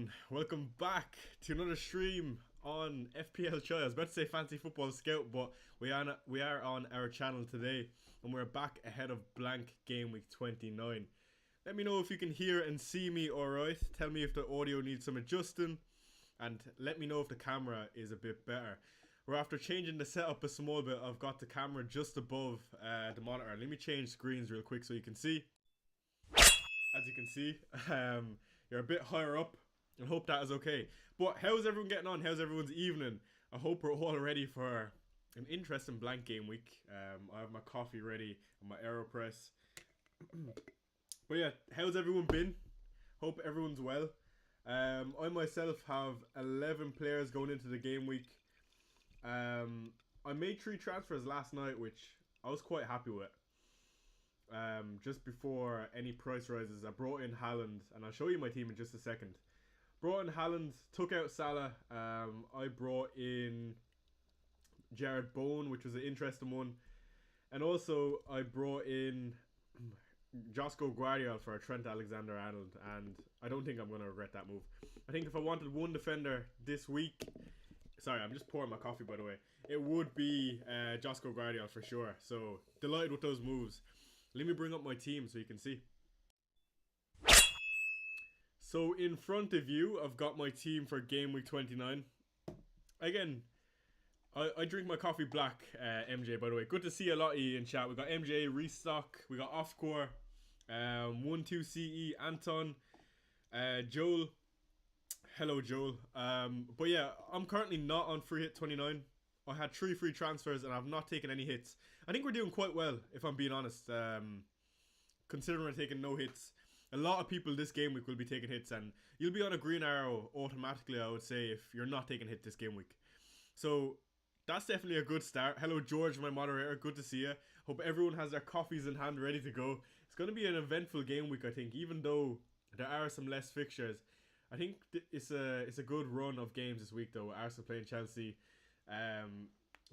everyone, welcome back to another stream on FPL Chai. I was about to say Fancy Football Scout, but we are on our channel today, and we're back ahead of blank game week 29. Let me know if you can hear and see me alright. Tell me if the audio needs some adjusting, and let me know if the camera is a bit better. We're after changing the setup a small bit. I've got the camera just above the monitor. Let me change screens real quick so you can see. As you can see, you're a bit higher up, and hope that is okay. But how's everyone getting on? How's everyone's evening? I hope we're all ready for an interesting blank game week. I have my coffee ready and my AeroPress. But yeah, how's everyone been? Hope everyone's well. I myself have 11 players going into the game week. I made 3 transfers last night, which I was quite happy with. Just before any price rises, I brought in Haaland, and I'll show you my team in just a second. Brought in Haaland, took out Salah. I brought in Jared Bowen, which was an interesting one, and also I brought in Josko Guardiola for a Trent Alexander-Arnold, and I don't think I'm going to regret that move. I think if I wanted one defender this week, sorry, I'm just pouring my coffee by the way, it would be Josko Guardiola for sure. So delighted with those moves. Let me bring up my team so you can see. So in front of you, I've got my team for game week 29. Again, I drink my coffee black, MJ, by the way. Good to see a lot of you in chat. We got MJ, Restock, we got Offcore, 12CE, Anton, Joel. Hello, Joel. But yeah, I'm currently not on free hit 29. I had 3 free transfers and I've not taken any hits. I think we're doing quite well, if I'm being honest. Considering we're taking no hits. A lot of people this game week will be taking hits, and you'll be on a green arrow automatically, I would say, if you're not taking hit this game week. So that's definitely a good start. Hello, George, my moderator. Good to see you. Hope everyone has their coffees in hand ready to go. It's going to be an eventful game week, I think, even though there are some less fixtures. I think it's a good run of games this week, though. Arsenal playing Chelsea.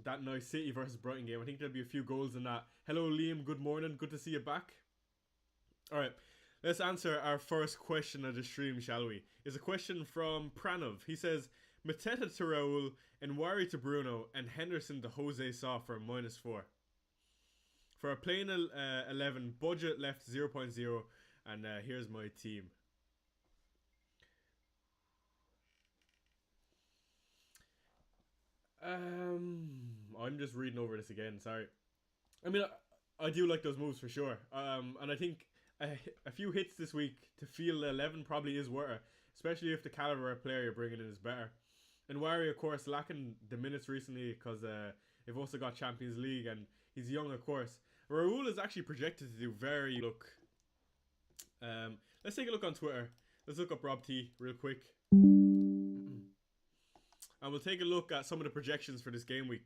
That nice City versus Brighton game. I think there'll be a few goals in that. Hello, Liam. Good morning. Good to see you back. Alright, let's answer our first question of the stream, shall we? It's a question from Pranav. He says, Mateta to Raul, Nwari to Bruno, and Henderson to Jose Sa for -4. For a plain 11, budget left 0.0, and here's my team. I'm just reading over this again, sorry. I mean, I do like those moves for sure. And I think a few hits this week to feel 11 probably is worth it, especially if the caliber of player you're bringing in is better. And Wari, of course, lacking the minutes recently because they've also got Champions League and he's young, of course. Raul is actually projected to do very look. Let's take a look on Twitter. Let's look up Rob T real quick. And we'll take a look at some of the projections for this game week.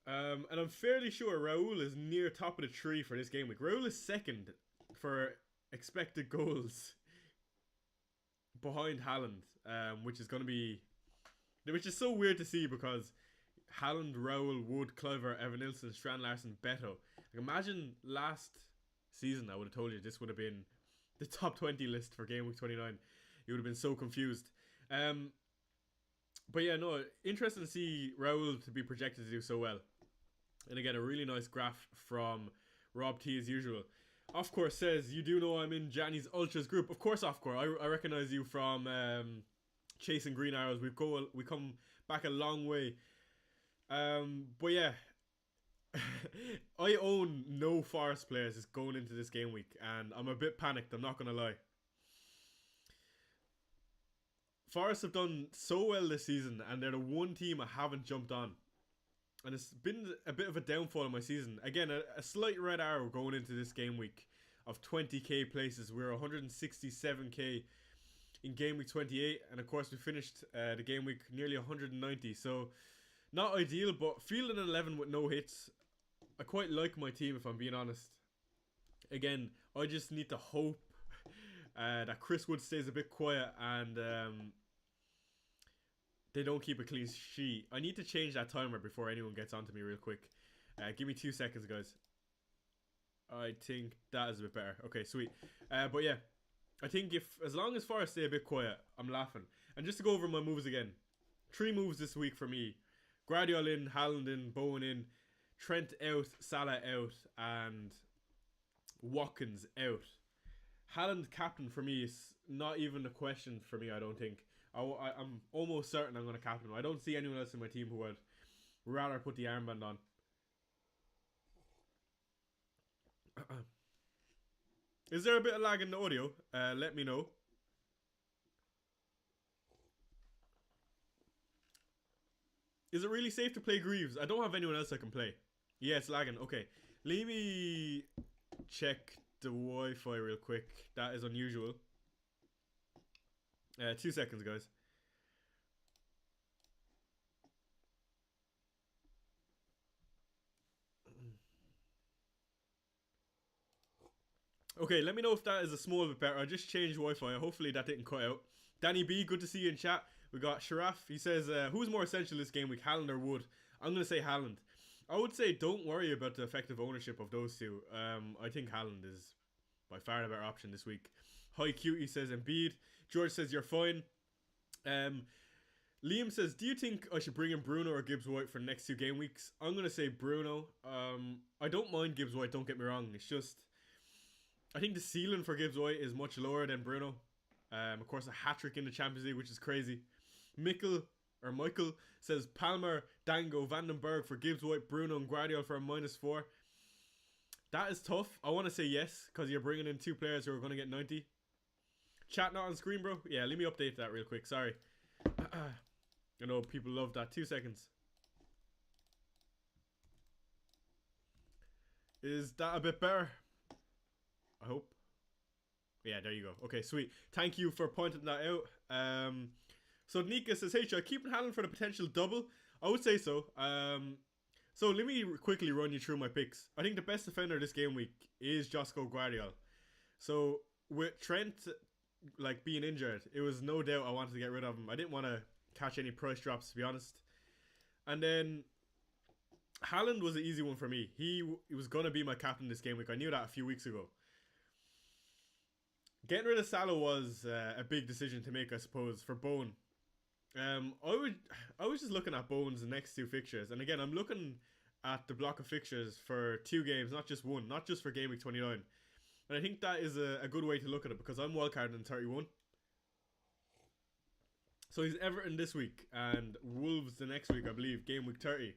And I'm fairly sure Raul is near top of the tree for this game week. Raul is second for expected goals behind Haaland, which is going to be... Which is so weird to see because Haaland, Raul, Wood, Kluivert, Evan Nilsson, Strand Larsen, Beto. Like, imagine last season I would have told you this would have been the top 20 list for game week 29. You would have been so confused. But yeah, no, interesting to see Raul to be projected to do so well. And again, a really nice graph from Rob T as usual. Offcore says, you do know I'm in Gianni's Ultras group. Of course, Offcore. I recognize you from Chasing Green Arrows. We come back a long way. But yeah, I own no Forest players going into this game week, and I'm a bit panicked, I'm not going to lie. Forest have done so well this season, and they're the one team I haven't jumped on. And it's been a bit of a downfall in my season. Again, a slight red arrow going into this game week of 20k places. We're 167k in game week 28. And of course, we finished the game week nearly 190. So, not ideal, but fielding an 11 with no hits. I quite like my team, if I'm being honest. Again, I just need to hope that Chris Wood stays a bit quiet and... they don't keep a clean sheet. I need to change that timer before anyone gets onto me real quick. Give me 2 seconds, guys. I think that is a bit better. Okay, sweet. But yeah, I think as long as Forest stay a bit quiet, I'm laughing. And just to go over my moves again, 3 moves this week for me: Guardiola in, Haaland in, Bowen in, Trent out, Salah out, and Watkins out. Haaland captain for me is not even a question for me. I don't think. I'm almost certain I'm going to captain him. I don't see anyone else in my team who would rather put the armband on. Is there a bit of lag in the audio? Let me know. Is it really safe to play Greaves? I don't have anyone else I can play. Yeah, it's lagging. Okay. Let me check the Wi-Fi real quick. That is unusual. 2 seconds, guys. Okay, let me know if that is a small bit better. I just changed Wi-Fi. Hopefully that didn't cut out. Danny B, good to see you in chat. We got Sharaf. He says, who's more essential this game week, Haaland or Wood? I'm going to say Haaland. I would say don't worry about the effective ownership of those two. I think Haaland is by far the better option this week. Hi Cutie says Embiid. George says you're fine. Liam says, do you think I should bring in Bruno or Gibbs White for the next 2 game weeks? I'm going to say Bruno. I don't mind Gibbs White, don't get me wrong. It's just, I think the ceiling for Gibbs White is much lower than Bruno. Of course, a hat-trick in the Champions League, which is crazy. Michael says Palmer, Dango, Vandenberg for Gibbs White, Bruno and Guardiola for a -4. That is tough. I want to say yes, because you're bringing in 2 players who are going to get 90. Chat not on screen, bro. Yeah, let me update that real quick. Sorry. I know people love that. 2 seconds. Is that a bit better? I hope. Yeah, there you go. Okay, sweet. Thank you for pointing that out. So Nika says, hey, should I keep Haaland for the potential double? I would say so. So let me quickly run you through my picks. I think the best defender this game week is Josko Guardiola. So with Trent like being injured, it was no doubt I wanted to get rid of him. I didn't want to catch any price drops, to be honest. And then Haaland was an easy one for me. He was going to be my captain this game week. I knew that a few weeks ago. Getting rid of Salah was a big decision to make, I suppose, for Bowen. I was just looking at Bowen's next 2 fixtures, and again, I'm looking at the block of fixtures for 2 games, not just 1, not just for Game Week 29. And I think that is a good way to look at it, because I'm wildcarding in 31. So he's Everton this week, and Wolves the next week, I believe, Game Week 30.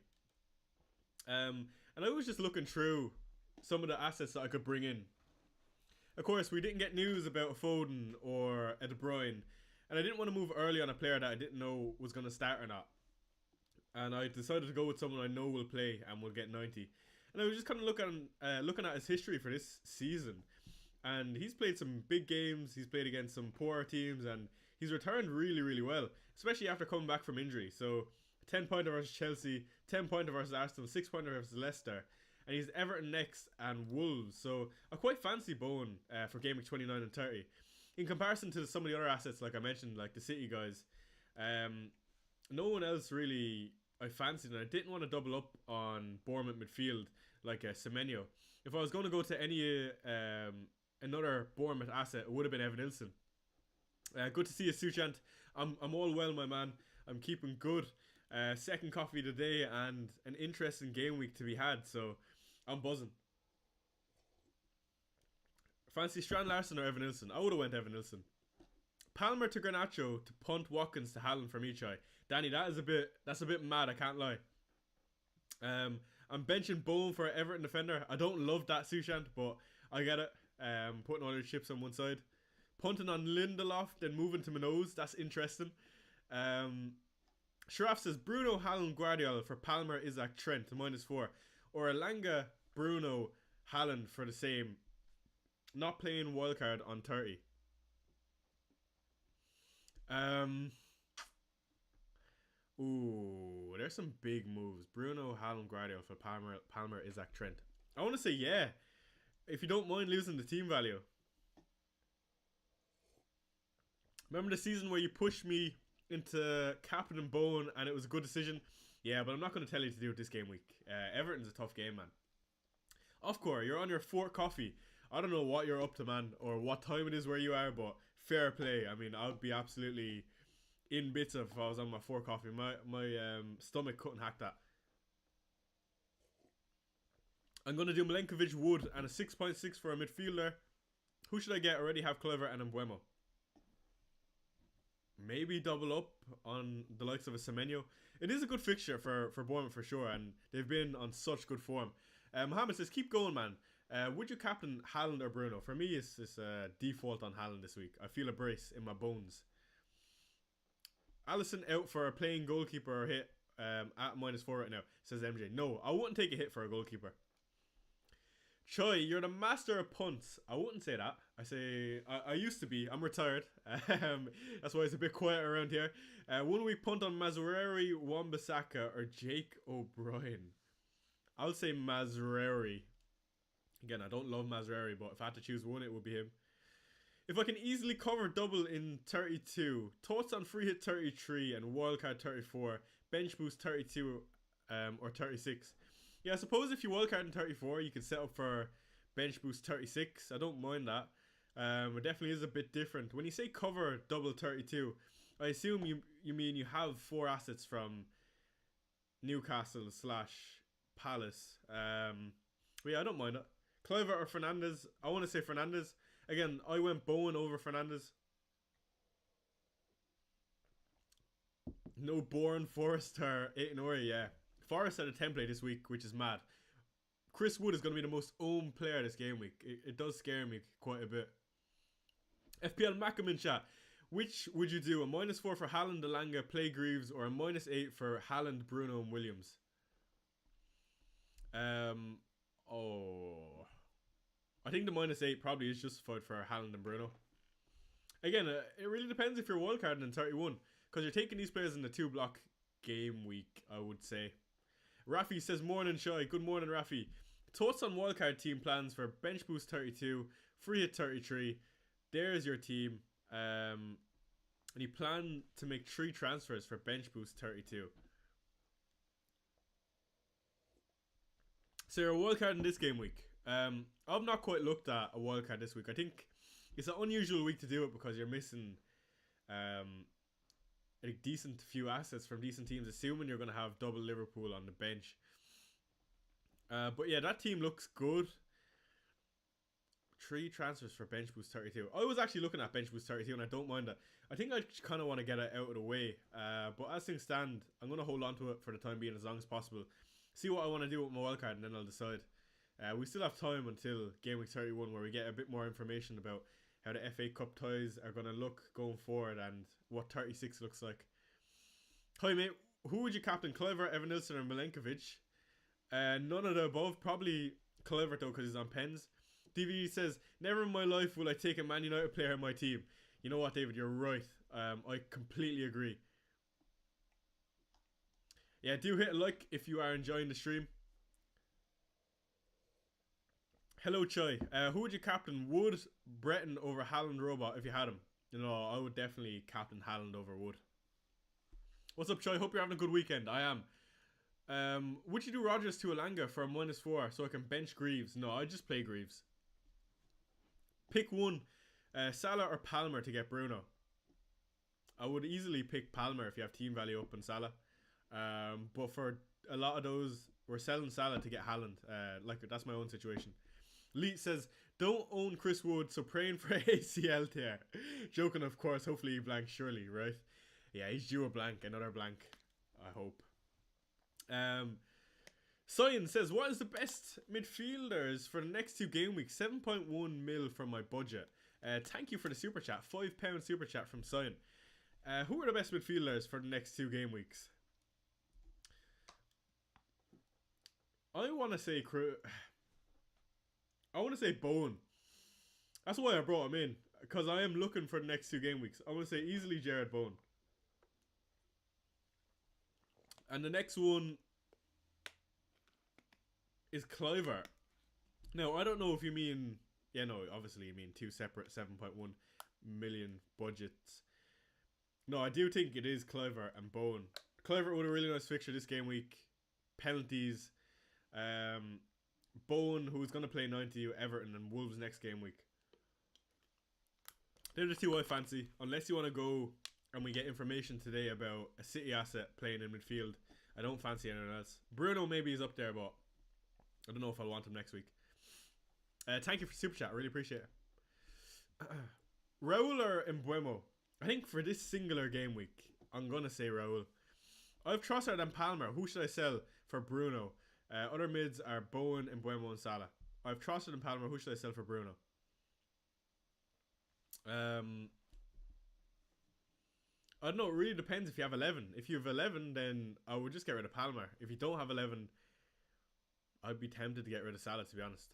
And I was just looking through some of the assets that I could bring in. Of course, we didn't get news about a Foden or a De Bruyne, and I didn't want to move early on a player that I didn't know was going to start or not. And I decided to go with someone I know will play and will get 90. And I was just kind of looking at his history for this season. And he's played some big games, he's played against some poorer teams, and he's returned really, really well, especially after coming back from injury. So 10-pointer versus Chelsea, 10-pointer versus Arsenal, 6-pointer versus Leicester. And he's Everton next and Wolves. So I quite fancy Bowen for Game Week 29 and 30. In comparison to some of the other assets, like I mentioned, like the City guys, no one else really I fancied, and I didn't want to double up on Bournemouth midfield like Semenyo. If I was going to go to any another Bournemouth asset, it would have been Evan Nilsson. Good to see you, Suchant. I'm all well, my man. I'm keeping good. Second coffee today and an interesting game week to be had, so I'm buzzing. Fancy Strand Larson or Evan Nilsson? I would have went Evan Nilsson. Palmer to Garnacho to punt Watkins to Haaland for Michai. Danny, that's a bit mad, I can't lie. I'm benching Bowen for Everton defender. I don't love that, Sushant, but I get it. Putting all your chips on one side. Punting on Lindelof, then moving to Minoz. That's interesting. Sharaf says Bruno, Haaland, Guardiola for Palmer, Isaac, Trent to -4. Or Elanga, Bruno, Haaland for the same. Not playing wildcard on 30. Ooh, there's some big moves. Bruno, Haaland, Guardiola for Palmer, Isaac, Trent. I want to say yeah, if you don't mind losing the team value. Remember the season where you pushed me into Captain and Bowen and it was a good decision? Yeah, but I'm not going to tell you to do it this game week. Everton's a tough game, man. Ofcor, you're on your 4th coffee. I don't know what you're up to, man, or what time it is where you are, but fair play. I mean, I would be absolutely in bits if I was on my 4 coffee. My stomach couldn't hack that. I'm going to do Milenkovic, Wood, and a 6.6 for a midfielder. Who should I get? I already have Clever and Mbuemo. Maybe double up on the likes of a Semenyo. It is a good fixture for Bournemouth for sure, and they've been on such good form. Mohammed says, keep going, man. Would you captain Haaland or Bruno? For me, it's default on Haaland this week. I feel a brace in my bones. Allison out for a playing goalkeeper hit at -4 right now, says MJ. No, I wouldn't take a hit for a goalkeeper. Choi, you're the master of punts. I wouldn't say that. I used to be. I'm retired. That's why it's a bit quiet around here. 1 week punt on Mazureri, Wan-Bissaka, or Jake O'Brien. I'll say Mazureri. Again, I don't love Mazureri, but if I had to choose one, it would be him. If I can easily cover double in 32, thoughts on free hit 33 and wildcard 34, bench boost 32 or 36. Yeah, I suppose if you wildcard in 34, you can set up for bench boost 36. I don't mind that. It definitely is a bit different. When you say cover double 32, I assume you mean you have 4 assets from Newcastle / Palace. But yeah, I don't mind it. Kluivert or Fernandes? I want to say Fernandes. Again, I went Bowen over Fernandes. No Bourne, Forrest or Aït-Nouri, yeah. Forrest had a template this week, which is mad. Chris Wood is going to be the most owned player this game week. It does scare me quite a bit. FPL Mackerman chat. Which would you do? A -4 for Haaland, Elanga, Play Greaves, or a -8 for Haaland, Bruno, and Williams? I think the -8 probably is justified for Haaland and Bruno. Again, it really depends if you're wildcarding in 31, because you're taking these players in the 2-block game week, I would say. Rafi says, morning Shy. Good morning, Rafi. Thoughts on wildcard team plans for bench boost 32, free hit 33. There's your team. And you plan to make 3 transfers for bench boost 32. So you're a wildcard in this game week. I've not quite looked at a wildcard this week. I think it's an unusual week to do it because you're missing a decent few assets from decent teams, assuming you're going to have double Liverpool on the bench. But yeah, that team looks good. 3 transfers for bench boost 32. I was actually looking at bench boost 32 and I don't mind that. I think I kind of want to get it out of the way. But as things stand, I'm going to hold on to it for the time being as long as possible. See what I want to do with my wildcard and then I'll decide. We still have time until Game Week 31 where we get a bit more information about how the FA Cup ties are going to look going forward and what 36 looks like. Hi mate, who would you captain? Kluivert, Evan Nilsson or Milenkovic? None of the above. Probably Kluivert though because he's on pens. DVD says, never in my life will I take a Man United player in my team. You know what, David, you're right. I completely agree. Yeah, do hit a like if you are enjoying the stream. Hello, Chai. Who would you captain? Wood, Breton over Haaland Robot if you had him? You know, I would definitely captain Haaland over Wood. What's up, Chai? Hope you're having a good weekend. I am. Would you do Rodgers to Elanga for a -4 so I can bench Greaves? No, I'd just play Greaves. Pick one. Salah or Palmer to get Bruno? I would easily pick Palmer if you have team value up in Salah. But for a lot of those, we're selling Salah to get Haaland. That's my own situation. Lee says, don't own Chris Wood, so praying for ACL tear. Joking, of course. Hopefully he blanks surely, right? Yeah, he's due a blank. Another blank, I hope. Cyan says, what is the best midfielders for the next 2 game weeks? 7.1 mil from my budget. Thank you for the super chat. £5 super chat from Cyan. Who are the best midfielders for the next 2 game weeks? I want to say Bowen. That's why I brought him in, because I am looking for the next 2 game weeks. I want to say easily Jared Bowen. And the next one is Kluivert. Now, I don't know if you mean... Yeah, no, obviously you mean 2 separate 7.1 million budgets. No, I do think it is Kluivert and Bowen. Kluivert with a really nice fixture this game week. Penalties. Bowen, who's going to play 90, Everton, and Wolves next game week. They're the two I fancy. Unless you want to go and we get information today about a City asset playing in midfield, I don't fancy anyone else. Bruno maybe is up there, but I don't know if I'll want him next week. Thank you for super chat. I really appreciate it. Raul or Mbeumo? I think for this singular game week, I'm going to say Raul. I have Trossard and Palmer. Who should I sell for Bruno? Other mids are Bowen, Mbeumo, and Salah. I have Trossard and Palmer. Who should I sell for Bruno? I don't know. It really depends if you have 11. If you have 11, then I would just get rid of Palmer. If you don't have 11, I'd be tempted to get rid of Salah, to be honest.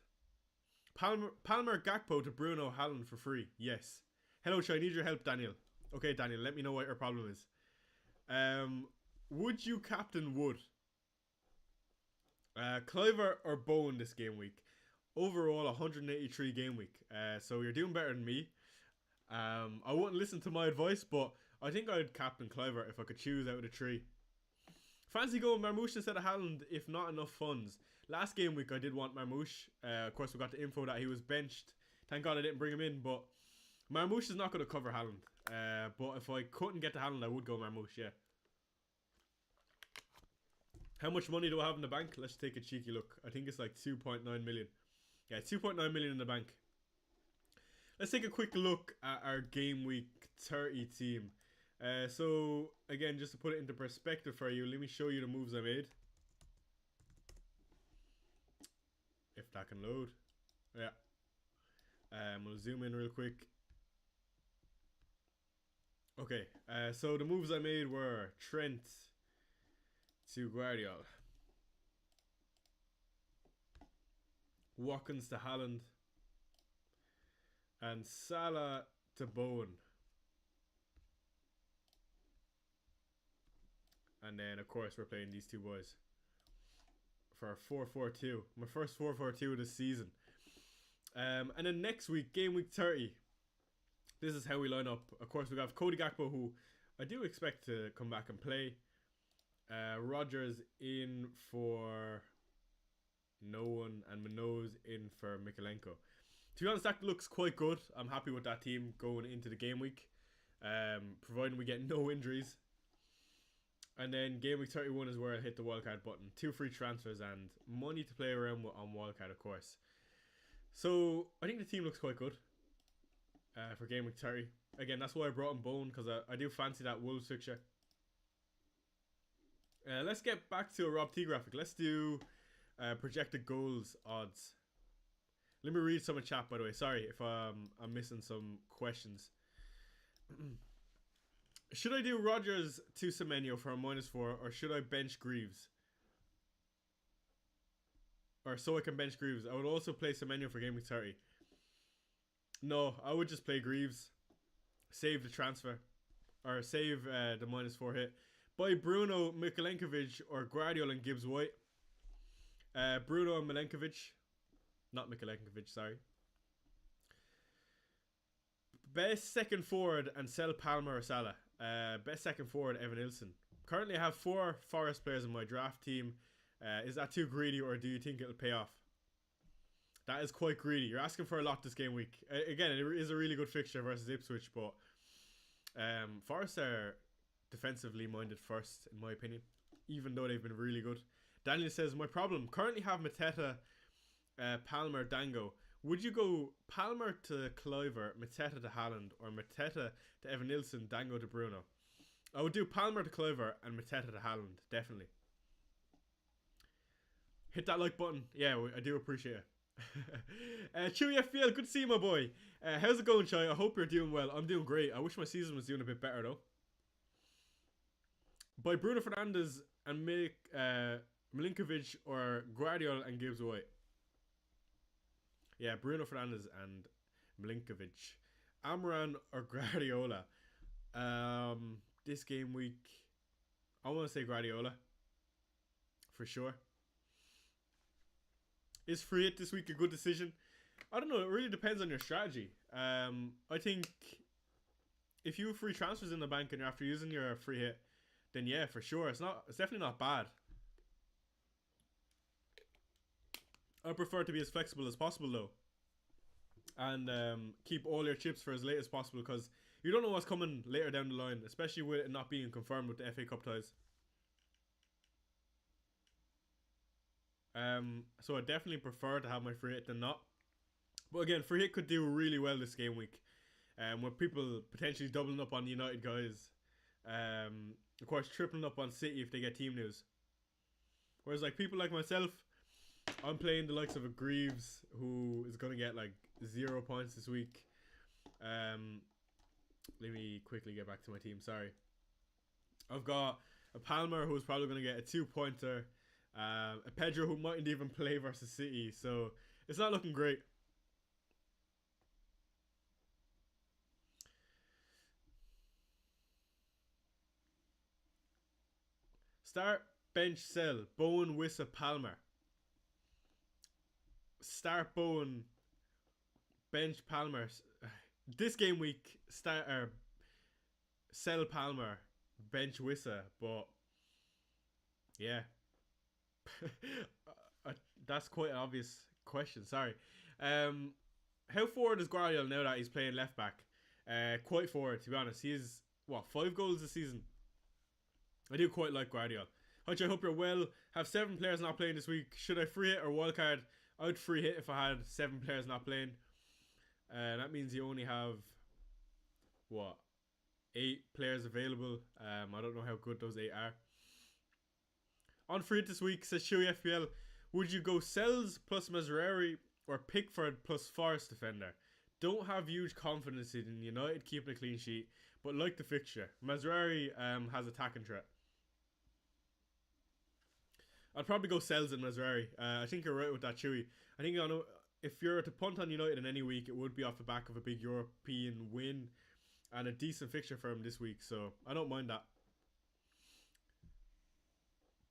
Palmer, Gakpo to Bruno, Haaland for free. Yes. Hello, I need your help, Daniel. Okay, Daniel, let me know what your problem is. Would you captain Wood? Cliver or Bowen this game week? Overall, 183 game week. So you're doing better than me. I wouldn't listen to my advice, but I think I'd captain Cliver if I could choose out of the three. Fancy going Marmoush instead of Haaland if not enough funds. Last game week I did want Marmoush. Of course we got the info that he was benched. Thank God I didn't bring him in, but Marmoush is not going to cover Haaland. But if I couldn't get to Haaland, I would go Marmoush, yeah. How much money do I have in the bank? Let's take a cheeky look. I think it's like 2.9 million. Yeah, 2.9 million in the bank. Let's take a quick look at our game week 30 team. So, again, just to put it into perspective for you, let me show you the moves I made. If that can load. Yeah. We'll zoom in real quick. Okay, so the moves I made were Trent to Guardiola, Watkins to Haaland, and Salah to Bowen. And then, of course, we're playing these two boys for a 4-4-2. My first 4-4-2 of the season. And then next week, game week 30. This is how we line up. Of course, we have Cody Gakpo, who I do expect to come back and play. Rodgers in for no one, and Minoz in for Mikalenko. To be honest, that looks quite good. I'm happy with that team going into the game week, providing we get no injuries. And then game week 31 is where I hit the wildcard button. 2 free transfers and money to play around with on wildcard, of course. So I think the team looks quite good for game week 30. Again, that's why I brought in Bone, because I do fancy that Wolves fixture. Let's get back to a Rob T graphic. Let's do projected goals odds. Let me read some in chat, by the way. Sorry if I'm missing some questions. Should I do Rodgers to Semenyo for a -4, or should I bench Greaves? Or so I can bench Greaves. I would also play Semenyo for game week 30. No, I would just play Greaves. Save the transfer. Or save the -4 hit. Buy Bruno, Mikalenkovic, or Guardiola and Gibbs White. Bruno and Milenkovic. Not Mikalenkovic, sorry. Best second forward and sell Palmer or Salah. Best second forward, Evan Ilson. Currently I have 4 Forest players in my draft team. Is that too greedy, or do you think it'll pay off? That is quite greedy. You're asking for a lot this game week. Again, it is a really good fixture versus Ipswich, but Forest are defensively minded first, in my opinion, even though they've been really good. Daniel says, my problem, currently have Mateta, Palmer, Dango. Would you go Palmer to Cliver, Mateta to Haaland, or Mateta to Evan Nilsson, Dango to Bruno? I would do Palmer to Cliver and Mateta to Haaland, definitely. Hit that like button. Yeah, I do appreciate it. Chewy FPL, good to see you, my boy. How's it going, Chai? I hope you're doing well. I'm doing great. I wish my season was doing a bit better, though. By Bruno Fernandes and Milinkovic or Guardiola and Gibbs White. Yeah, Bruno Fernandes and Milinkovic. Amran or Guardiola. This game week, I want to say Guardiola. For sure. Is free hit this week a good decision? I don't know. It really depends on your strategy. I think if you have free transfers in the bank and you're after using your free hit, then yeah, for sure. It's definitely not bad. I prefer to be as flexible as possible though, and keep all your chips for as late as possible because you don't know what's coming later down the line, especially with it not being confirmed with the FA Cup ties. So I definitely prefer to have my free hit than not. But again, free hit could do really well this game week. With people potentially doubling up on the United guys. Of course, tripling up on City if they get team news. Whereas like people like myself, I'm playing the likes of a Greaves who is going to get like 0 points this week. Let me quickly get back to my team. Sorry. I've got a Palmer who's probably going to get a 2-pointer. A Pedro who mightn't even play versus City. So it's not looking great. Start, bench, sell. Bowen, Wissa, Palmer. Start Bowen, bench Palmer. This game week, start sell Palmer, bench Wissa. But yeah, that's quite an obvious question. Sorry. How forward is Guardiola now that he's playing left back? Quite forward, to be honest. He's 5 goals this season. I do quite like Guardiola. Hutch, I hope you're well. Have 7 players not playing this week. Should I free hit or wildcard? I would free hit if I had 7 players not playing. That means you only have 8 players available. I don't know how good those 8 are. On free hit this week, says Chewy FPL, would you go Sells plus Mazraoui or Pickford plus Forest defender? Don't have huge confidence in United keeping a clean sheet, but like the fixture. Mazraoui has attacking threat. I'd probably go Sells and Mazraoui. I think you're right with that, Chewy. I think if you're to punt on United in any week, it would be off the back of a big European win and a decent fixture for him this week, so I don't mind that.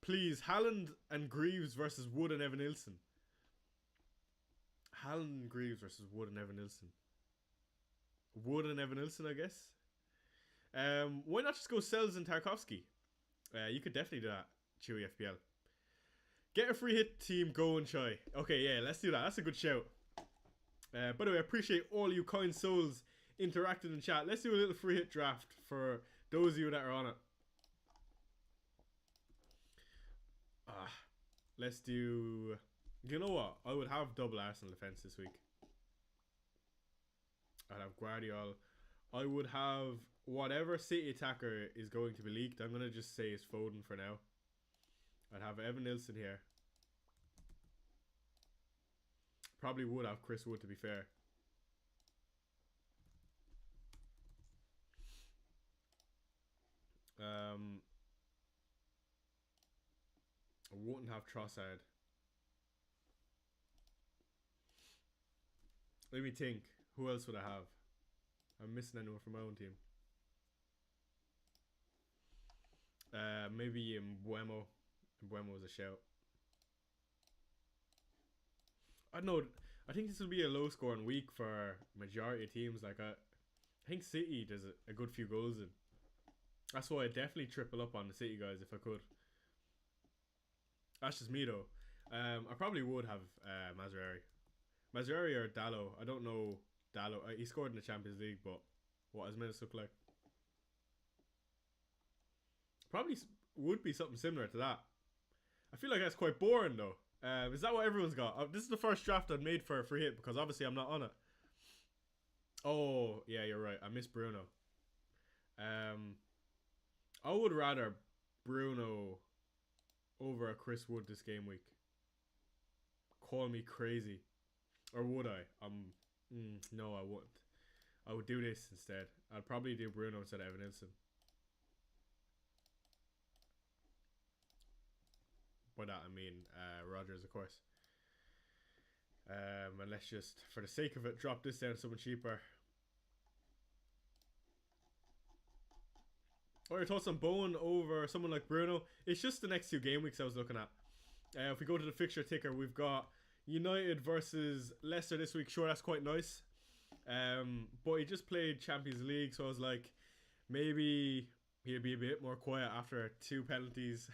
Please, Haaland and Greaves versus Wood and Evan-Nilsson. Haaland and Greaves versus Wood and Evan-Nilsson. Wood and Evan-Nilsson, I guess. Why not just go Sells and Tarkowski? You could definitely do that, Chewy FPL. Get a free hit team going, Chai. Okay, yeah, let's do that. That's a good shout. By the way, I appreciate all you kind souls interacting in chat. Let's do a little free hit draft for those of you that are on it. Let's do... You know what? I would have double Arsenal defense this week. I'd have Guardiola. I would have whatever City attacker is going to be leaked. I'm going to just say it's Foden for now. I'd have Evan-Nilsson here. Probably would have Chris Wood, to be fair. I wouldn't have Trossard. Let me think. Who else would I have? I'm missing anyone from my own team. Maybe Mbeumo. Mbeumo was a shout. I don't know. I think this will be a low scoring week for majority of teams. Like I think City does a good few goals in. That's why I definitely triple up on the City guys if I could. That's just me though. I probably would have Mazraoui. Mazraoui or Dallo. I don't know Dallo. He scored in the Champions League, but what his minutes look like? Probably would be something similar to that. I feel like that's quite boring though. Is that what everyone's got? This is the first draft I've made for a free hit because obviously I'm not on it. Oh, yeah, you're right. I missed Bruno. I would rather Bruno over a Chris Wood this game week. Call me crazy. Or would I? No, I wouldn't. I would do this instead. I'd probably do Bruno instead of Evan-Nilsson. By that I mean Rodgers, of course. And let's just, for the sake of it, drop this down to someone cheaper. What are your thoughts on Bowen over someone like Bruno? It's just the next 2 game weeks I was looking at. If we go to the fixture ticker, we've got United versus Leicester this week. Sure, that's quite nice. But he just played Champions League, so I was like, maybe he'll be a bit more quiet after 2 penalties.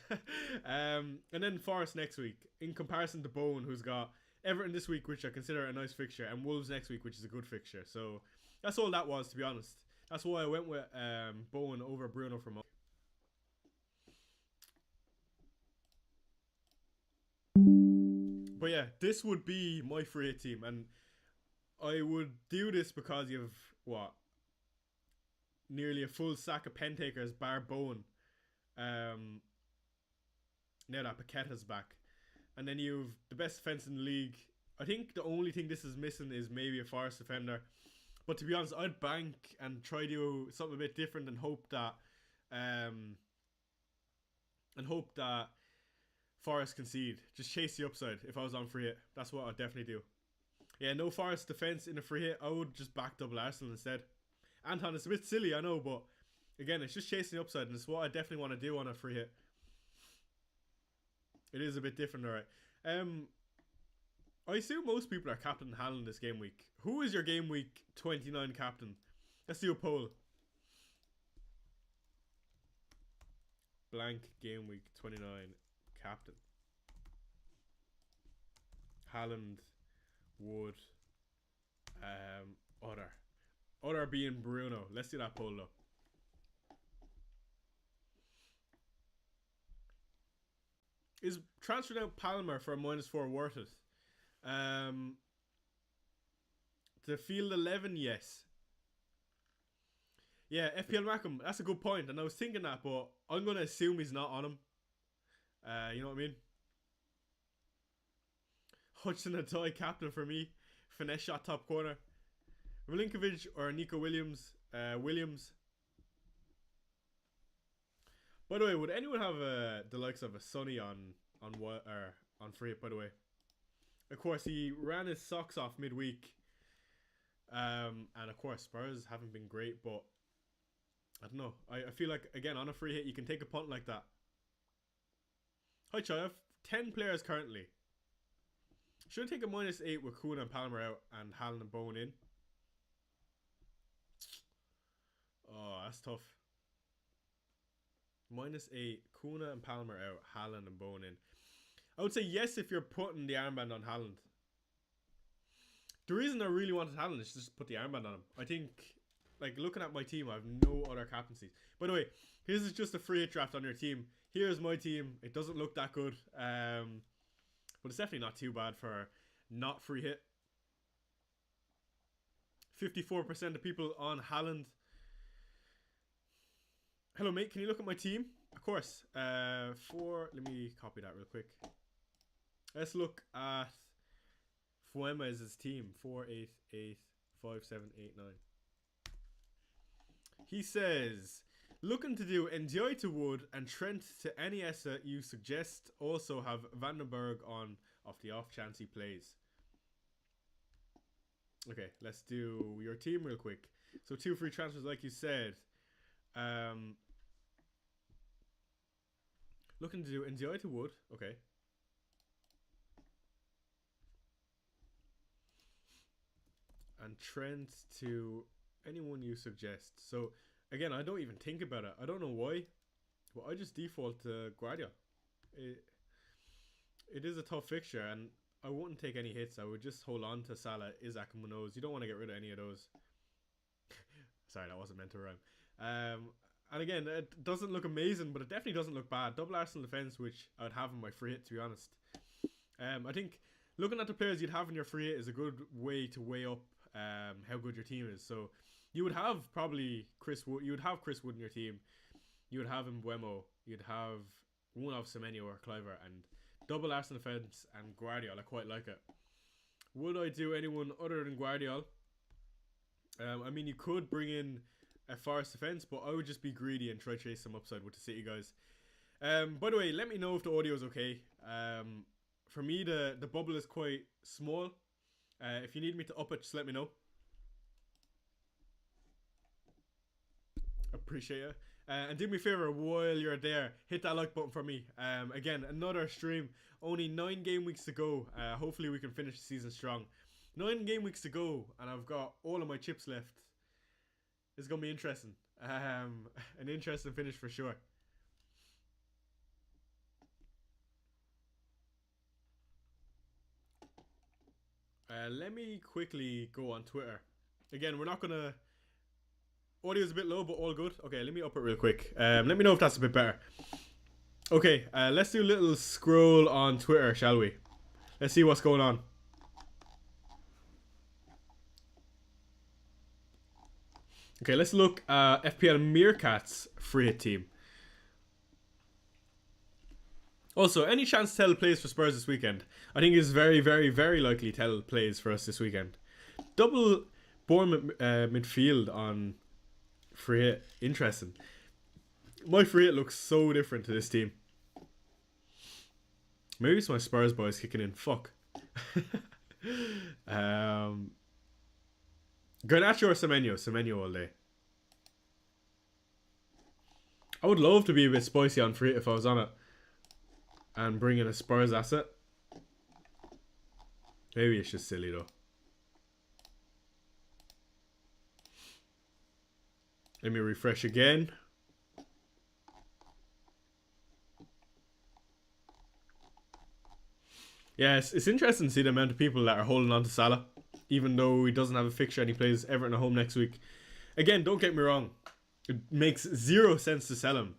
And then Forest next week. In comparison to Bowen, who's got Everton this week, which I consider a nice fixture, and Wolves next week, which is a good fixture. So that's all that was, to be honest. That's why I went with Bowen over Bruno for month. But yeah, this would be my free hit team, and I would do this because you have what, nearly a full sack of pen takers bar Bowen. Now that Paqueta's back, and then you've the best defense in the league. I think the only thing this is missing is maybe a Forest defender. But to be honest, I'd bank and try to do something a bit different and hope that Forest concede. Just chase the upside if I was on free hit. That's what I'd definitely do. Yeah, no Forest defense in a free hit. I would just back double Arsenal instead. Anton, it's a bit silly, I know, but again, it's just chasing the upside, and it's what I definitely want to do on a free hit. It is a bit different, alright. I assume most people are captain Haaland this game week. Who is your game week 29 captain? Let's do a poll. Blank game week 29 captain. Haaland, Wood, other being Bruno. Let's do that poll though. Is transferring out Palmer for a -4 worth it? To field 11, yes. Yeah, FPL Rackham, that's a good point, and I was thinking that, but I'm going to assume he's not on him. You know what I mean? Hudson Odoi captain for me. Finesse shot top corner. Milinkovic or Nico Williams. Williams. By the way, would anyone have the likes of a Sonny on free hit, by the way? Of course, he ran his socks off midweek. And of course, Spurs haven't been great, but I don't know. I feel like, again, on a free hit, you can take a punt like that. Hi, Chai. I have 10 players currently. Should I take a -8 with Kuna and Palmer out and Haaland and Bowen in? Oh, that's tough. -8, Kuna and Palmer out, Haaland and Bowen in. I would say yes if you're putting the armband on Haaland. The reason I really wanted Haaland is just put the armband on him. I think, like, looking at my team, I have no other captaincies. By the way, this is just a free hit draft on your team. Here's my team. It doesn't look that good. But it's definitely not too bad for not free hit. 54% of people on Haaland. Hello, mate. Can you look at my team? Of course. Let me copy that real quick. Let's look at Fuema's team. 4, 8, 8, 5, 7, 8, 9. He says, looking to do Ndiaye to Wood and Trent to Iniesta you suggest. Also have Vandenberg on off the off chance he plays. Okay, let's do your team real quick. So 2 free transfers like you said. Looking to do Ndiaye to Wood. Okay. And Trent to anyone you suggest. So, again, I don't even think about it. I don't know why. But I just default to Guardiola. It is a tough fixture, and I wouldn't take any hits. I would just hold on to Salah, Isaac, and Munoz. You don't want to get rid of any of those. Sorry, that wasn't meant to rhyme. And again, it doesn't look amazing, but it definitely doesn't look bad. Double Arsenal defense, which I would have in my free hit, to be honest. I think looking at the players you'd have in your free hit is a good way to weigh up how good your team is. So you would have probably Chris Wood. You would have Chris Wood in your team. You would have Mbeumo. You'd have one of Semenyo or Cliver, and double Arsenal defense and Guardiola. I quite like it. Would I do anyone other than Guardiola? I mean, you could bring in a Forest defense, but I would just be greedy and try to chase some upside with the City guys. By the way, let me know if the audio is okay. For me, the bubble is quite small. If you need me to up it, just let me know. Appreciate it. And do me a favor while you're there, hit that like button for me. Again, another stream. Only 9 game weeks to go. Hopefully we can finish the season strong. 9 game weeks to go, and I've got all of my chips left. It's going to be interesting. An interesting finish for sure. Let me quickly go on Twitter. Again, we're not gonna. Audio's a bit low, but all good. Okay, let me up it real quick. Let me know if that's a bit better. Okay, let's do a little scroll on Twitter, shall we? Let's see what's going on. Okay, let's look at FPL Meerkats free hit team. Also, any chance Tell plays for Spurs this weekend? I think it's very, very, very likely Tell plays for us this weekend. Double Bournemouth midfield on free hit. Interesting. My free hit looks so different to this team. Maybe it's my Spurs boys kicking in. Fuck. Garnacho or Semenyo? Semenyo all day. I would love to be a bit spicy on free hit if I was on it. And bring in a Spurs asset. Maybe it's just silly though. Let me refresh again. Yeah, it's interesting to see the amount of people that are holding on to Salah. Even though he doesn't have a fixture and he plays Everton at home next week. Again, don't get me wrong. It makes zero sense to sell him.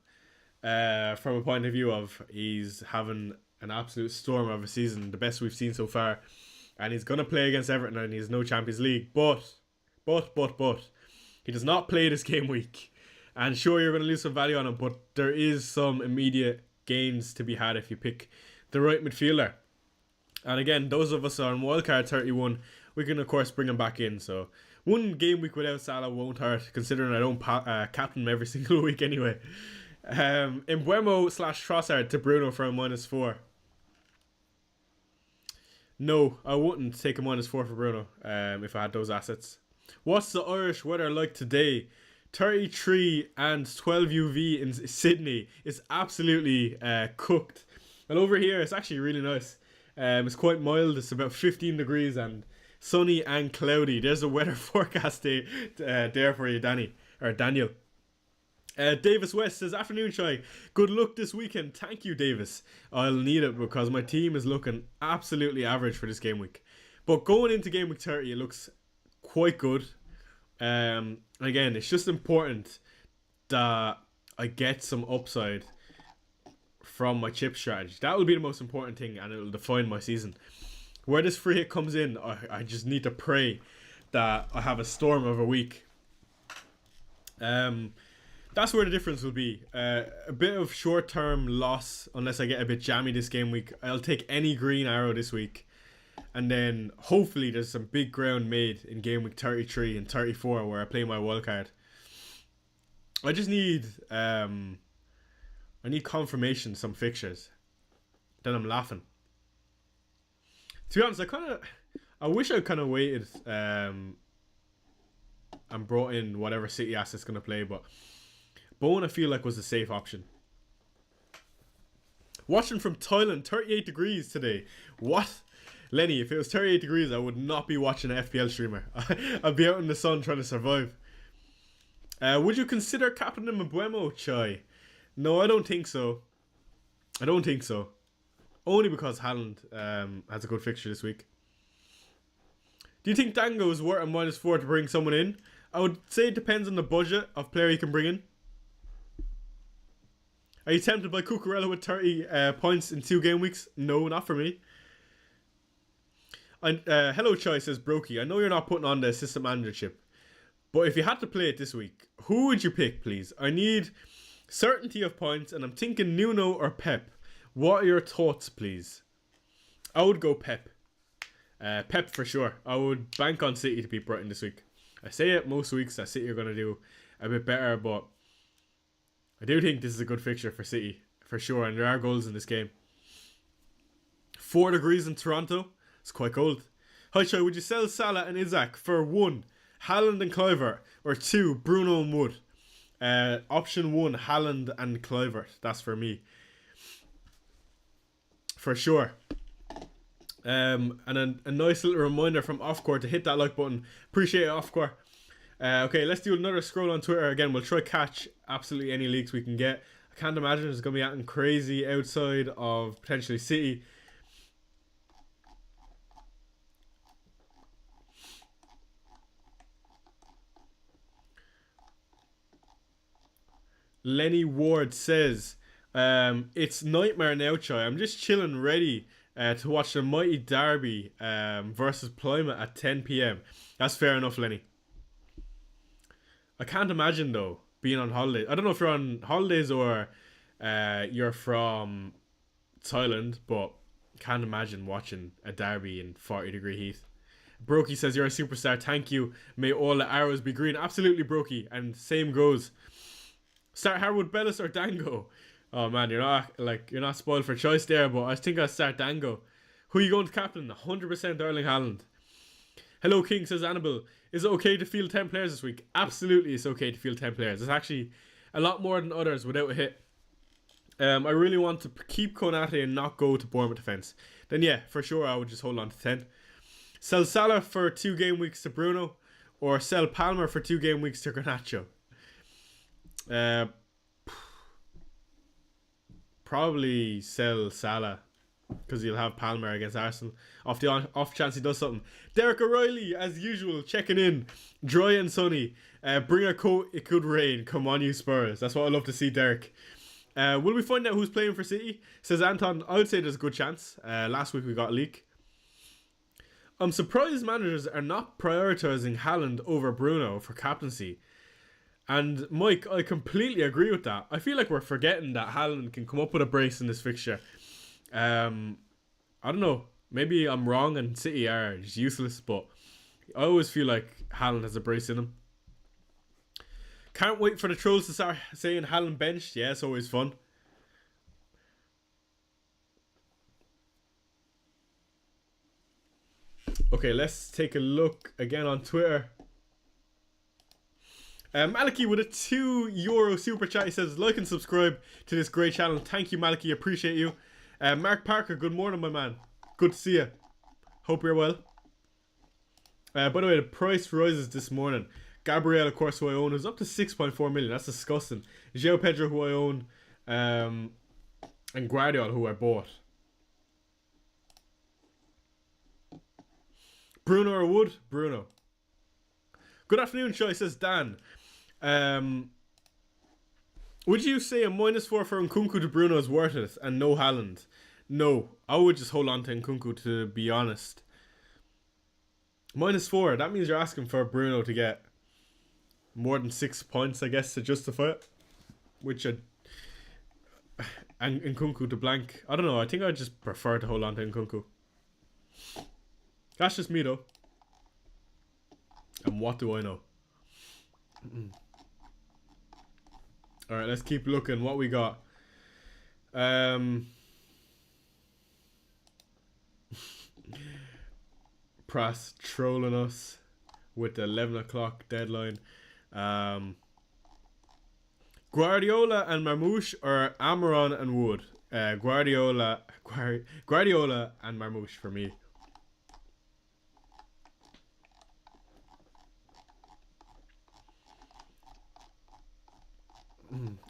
From a point of view of he's having an absolute storm of a season, the best we've seen so far, and he's gonna play against Everton and he's no Champions League, but he does not play this game week, and sure you're gonna lose some value on him, but there is some immediate gains to be had if you pick the right midfielder. And again, those of us on wildcard 31, we can of course bring him back in. So one game week without Salah won't hurt, considering I don't captain him every single week anyway. Embuemo / Trossard to Bruno for a -4. No, I wouldn't take a -4 for Bruno if I had those assets. What's the Irish weather like today? 33 and 12 UV in Sydney. It's absolutely cooked. And over here, it's actually really nice. It's quite mild. It's about 15 degrees and sunny and cloudy. There's a weather forecast day there for you, Daniel. Davis West says, afternoon Shy, good luck this weekend. Thank you, Davis. I'll need it because my team is looking absolutely average for this game week, but going into game week 30 it looks quite good. Again, it's just important that I get some upside from my chip strategy. That will be the most important thing, and it will define my season. Where this free hit comes in, I just need to pray that I have a storm of a week. That's where the difference will be. A bit of short-term loss unless I get a bit jammy this game week. I'll take any green arrow this week. And then hopefully there's some big ground made in game week 33 and 34 where I play my wildcard. I just need I need confirmation, some fixtures. Then I'm laughing. To be honest, I wish I kind of waited and brought in whatever City asset's going to play, but Bowen I feel like was a safe option. Watching from Thailand, 38 degrees today. What? Lenny, if it was 38 degrees, I would not be watching an FPL streamer. I'd be out in the sun trying to survive. Would you consider captaining Embuemo, Chai? No, I don't think so. Only because Haaland has a good fixture this week. Do you think Dango is worth a -4 to bring someone in? I would say it depends on the budget of player you can bring in. Are you tempted by Cucurella with 30 points in 2 game weeks? No, not for me. Hello Chai, says Brokey. I know you're not putting on the assistant manager chip, but if you had to play it this week, who would you pick, please? I need certainty of points, and I'm thinking Nuno or Pep. What are your thoughts, please? I would go Pep. Pep for sure. I would bank on City to beat Brighton this week. I say it most weeks that City are going to do a bit better, but I do think this is a good fixture for City, for sure, and there are goals in this game. 4 degrees in Toronto. It's quite cold. Hi, Chai, would you sell Salah and Isaac for 1, Haaland and Kluivert, or 2, Bruno and Wood? Option 1, Haaland and Kluivert. That's for me. For sure. And a nice little reminder from Offcore to hit that like button. Appreciate it, Offcore. Okay, let's do another scroll on Twitter. Again, we'll try catch absolutely any leaks we can get. I can't imagine it's going to be anything crazy outside of potentially City. Lenny Ward says, it's nightmare now, Chai. I'm just chilling, ready to watch the mighty derby versus Plymouth at 10 p.m. That's fair enough, Lenny. I can't imagine, though, being on holiday. I don't know if you're on holidays or you're from Thailand, but can't imagine watching a derby in 40-degree heat. Brokey says, you're a superstar. Thank you. May all the arrows be green. Absolutely, Brokey. And same goes. Start Harwood, Bellis, or Dango? Oh man, you're not spoiled for choice there, but I think I'll start Dango. Who are you going to captain? 100% Erling Haaland. Hello King, says Annabelle. Is it okay to field 10 players this week? Absolutely, it's okay to field 10 players. It's actually a lot more than others without a hit. I really want to keep Konate and not go to Bournemouth defence. Then yeah, for sure I would just hold on to 10. Sell Salah for 2 game weeks to Bruno, or sell Palmer for 2 game weeks to Garnacho. Probably sell Salah because you'll have Palmer against Arsenal. Off the off chance he does something. Derek O'Reilly, as usual, checking in. Dry and sunny. Bring a coat, it could rain. Come on, you Spurs. That's what I love to see, Derek. Will we find out who's playing for City? Says Anton. I would say there's a good chance. Last week we got a leak. I'm surprised managers are not prioritising Haaland over Bruno for captaincy. And Mike, I completely agree with that. I feel like we're forgetting that Haaland can come up with a brace in this fixture. I don't know. Maybe I'm wrong and City are just useless, but I always feel like Haaland has a brace in him. Can't wait for the trolls to start saying Haaland benched. Yeah, it's always fun. Okay, let's take a look again on Twitter. Maliki with a €2 super chat. He says, like and subscribe to this great channel. Thank you, Maliki. Appreciate you. Mark Parker, good morning, my man. Good to see you. Hope you're well. By the way, the price rises this morning. Gabriel, of course, who I own, is up to 6.4 million. That's disgusting. João Pedro, who I own, and Guardiola, who I bought. Bruno or Wood? Bruno. Good afternoon, Shai, says Dan. Would you say a -4 for Nkunku to Bruno is worth it and no Haaland? No, I would just hold on to Nkunku, to be honest. -4, that means you're asking for Bruno to get more than 6 points, I guess, to justify it. And Nkunku to blank. I don't know, I think I'd just prefer to hold on to Nkunku. That's just me though. And what do I know? Alright, let's keep looking what we got. Prass trolling us with the 11 o'clock deadline. Guardiola and Marmouche, or Amaron and Wood? Guardiola and Marmouche for me.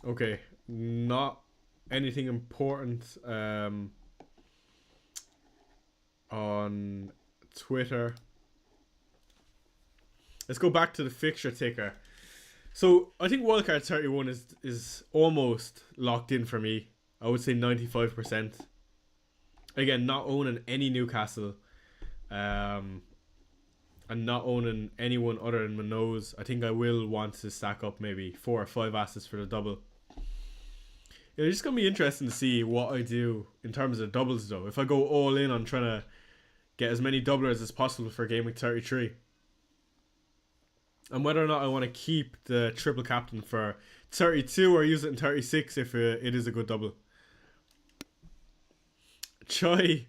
Okay, not anything important on Twitter. Let's go back to the fixture ticker. So I think wildcard 31 is almost locked in for me. I would say 95%. Again, not owning any Newcastle, and not owning anyone other than Manoz. I think I will want to stack up maybe 4 or 5 assets for the double. It's just going to be interesting to see what I do in terms of doubles though. If I go all in on trying to get as many doublers as possible for Gameweek 33. And whether or not I want to keep the triple captain for 32 or use it in 36 if it is a good double. Choi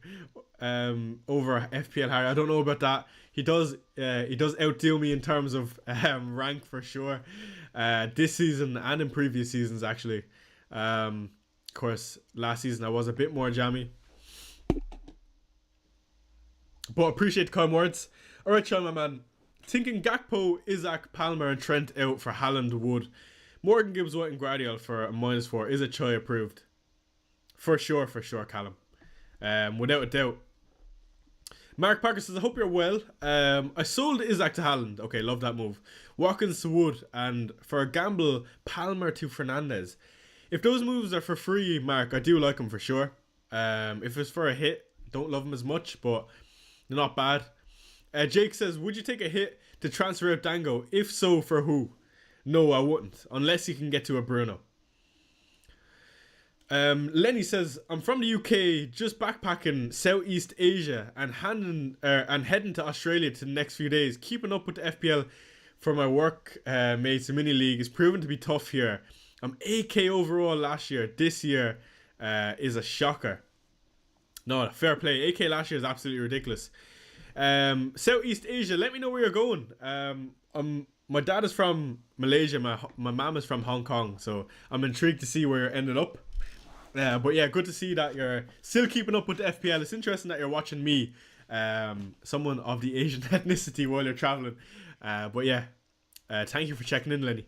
over FPL Harry. I don't know about that. He does outdo me in terms of rank for sure. This season and in previous seasons actually. Of course, last season I was a bit more jammy. But appreciate the kind words. Alright, Choi, my man. Thinking Gakpo, Isaac, Palmer and Trent out for Haaland, Wood. Morgan Gibbs White and Guardiola for a -4. Is it Choi approved? For sure, Callum. Without a doubt. Mark Parker says, I hope you're well. I sold Isaac to Haaland. Okay, love that move. Watkins to Wood, and for a gamble, Palmer to Fernandez. If those moves are for free, Mark, I do like them for sure. If it's for a hit, don't love them as much, but they're not bad. Jake says, would you take a hit to transfer out Dango? If so, for who? No, I wouldn't, unless you can get to a Bruno. Lenny says, I'm from the UK, just backpacking Southeast Asia and heading to Australia to the next few days. Keeping up with the FPL for my work mates mini league is proven to be tough here. I'm 8k overall last year. This year is a shocker. No, fair play. 8k last year is absolutely ridiculous. Southeast Asia, let me know where you're going. My dad is from Malaysia. My mom is from Hong Kong, so I'm intrigued to see where you're ending up. But yeah, good to see that you're still keeping up with the FPL. It's interesting that you're watching me, someone of the Asian ethnicity, while you're traveling. But yeah, thank you for checking in, Lenny.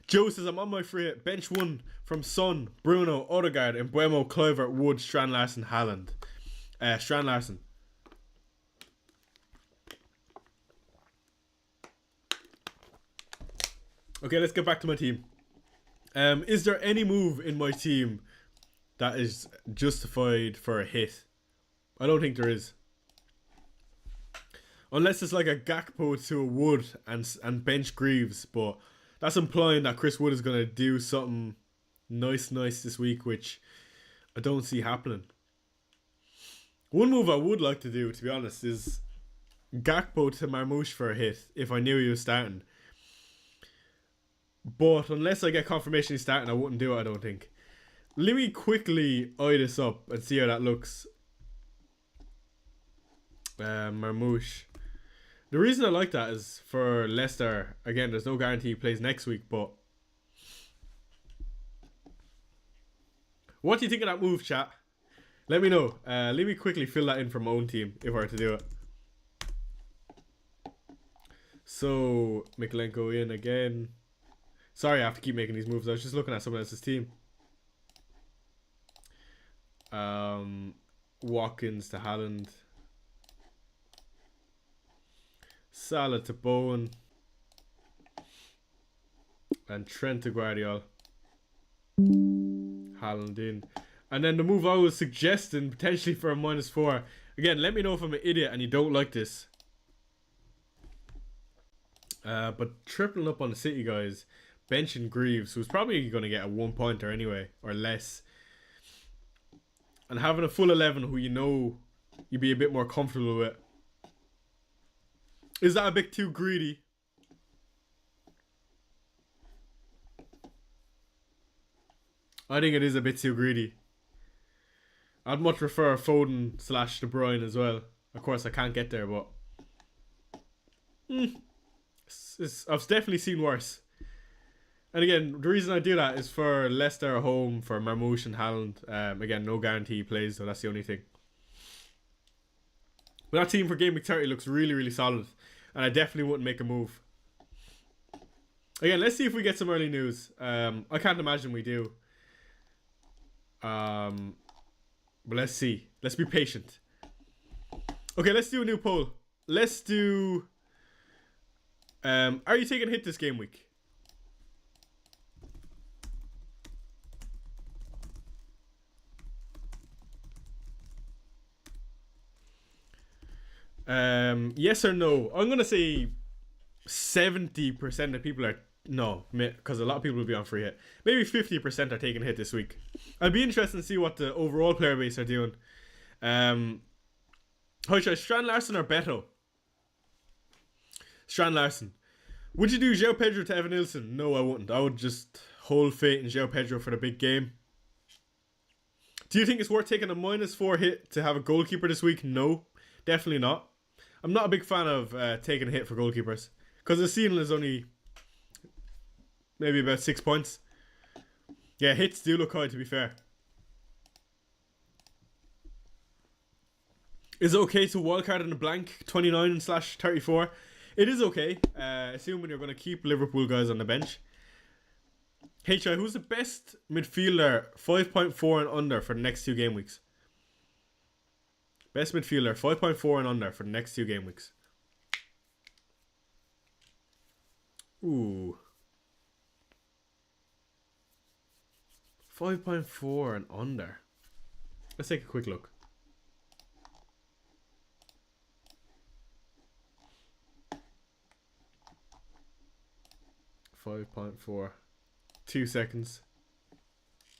Joe says, I'm on my free hit. Bench 1 from Son, Bruno, Odegaard, Mbuemo, Kluivert, Wood, Strand Larsen, Haaland. Strand Larsen. Okay, let's get back to my team. Is there any move in my team that is justified for a hit? I don't think there is. Unless it's like a Gakpo to a Wood and bench Greaves, but that's implying that Chris Wood is going to do something nice this week, which I don't see happening. One move I would like to do, to be honest, is Gakpo to Marmoush for a hit if I knew he was starting. But unless I get confirmation he's starting, I wouldn't do it, I don't think. Let me quickly eye this up and see how that looks. Marmoush. The reason I like that is for Leicester. Again, there's no guarantee he plays next week, but what do you think of that move, chat? Let me know. Let me quickly fill that in for my own team if I were to do it. So, Mikalenko in again. Sorry, I have to keep making these moves. I was just looking at someone else's team. Watkins to Haaland. Salah to Bowen. And Trent to Guardiola. Haaland in. And then the move I was suggesting, potentially for a -4. Again, let me know if I'm an idiot and you don't like this. But tripling up on the City guys. Benching Greaves, who's probably going to get a 1-pointer anyway, or less. And having a full 11 who you know you'd be a bit more comfortable with. Is that a bit too greedy? I think it is a bit too greedy. I'd much prefer Foden / De Bruyne as well. Of course, I can't get there, but I've definitely seen worse. And again, the reason I do that is for Leicester at home, for Marmoush and Haaland. Again, no guarantee he plays, so that's the only thing. But that team for Gameweek 30 looks really solid. And I definitely wouldn't make a move. Again, let's see if we get some early news. I can't imagine we do. But let's see. Let's be patient. Okay, let's do a new poll. Let's do... are you taking a hit this game week? Yes or no? I'm gonna say 70% of people are no, because a lot of people will be on free hit. Maybe 50% are taking a hit this week. I'd be interested to see what the overall player base are doing. How should I, Strand Larsen or Beto? Strand Larsen. Would you do João Pedro to Evan Nilsson? No, I wouldn't. I would just hold fate in João Pedro for the big game. Do you think it's worth taking a -4 hit to have a goalkeeper this week? No, definitely not. I'm not a big fan of taking a hit for goalkeepers because the ceiling is only maybe about 6 points. Yeah, hits do look high, to be fair. Is it okay to wildcard in a blank 29/34? It is okay, assuming you're going to keep Liverpool guys on the bench. HI, who's the best midfielder 5.4 and under for the next 2 game weeks? Best midfielder, 5.4 and under for the next 2 game weeks. Ooh. 5.4 and under. Let's take a quick look. $5.4. 2 seconds.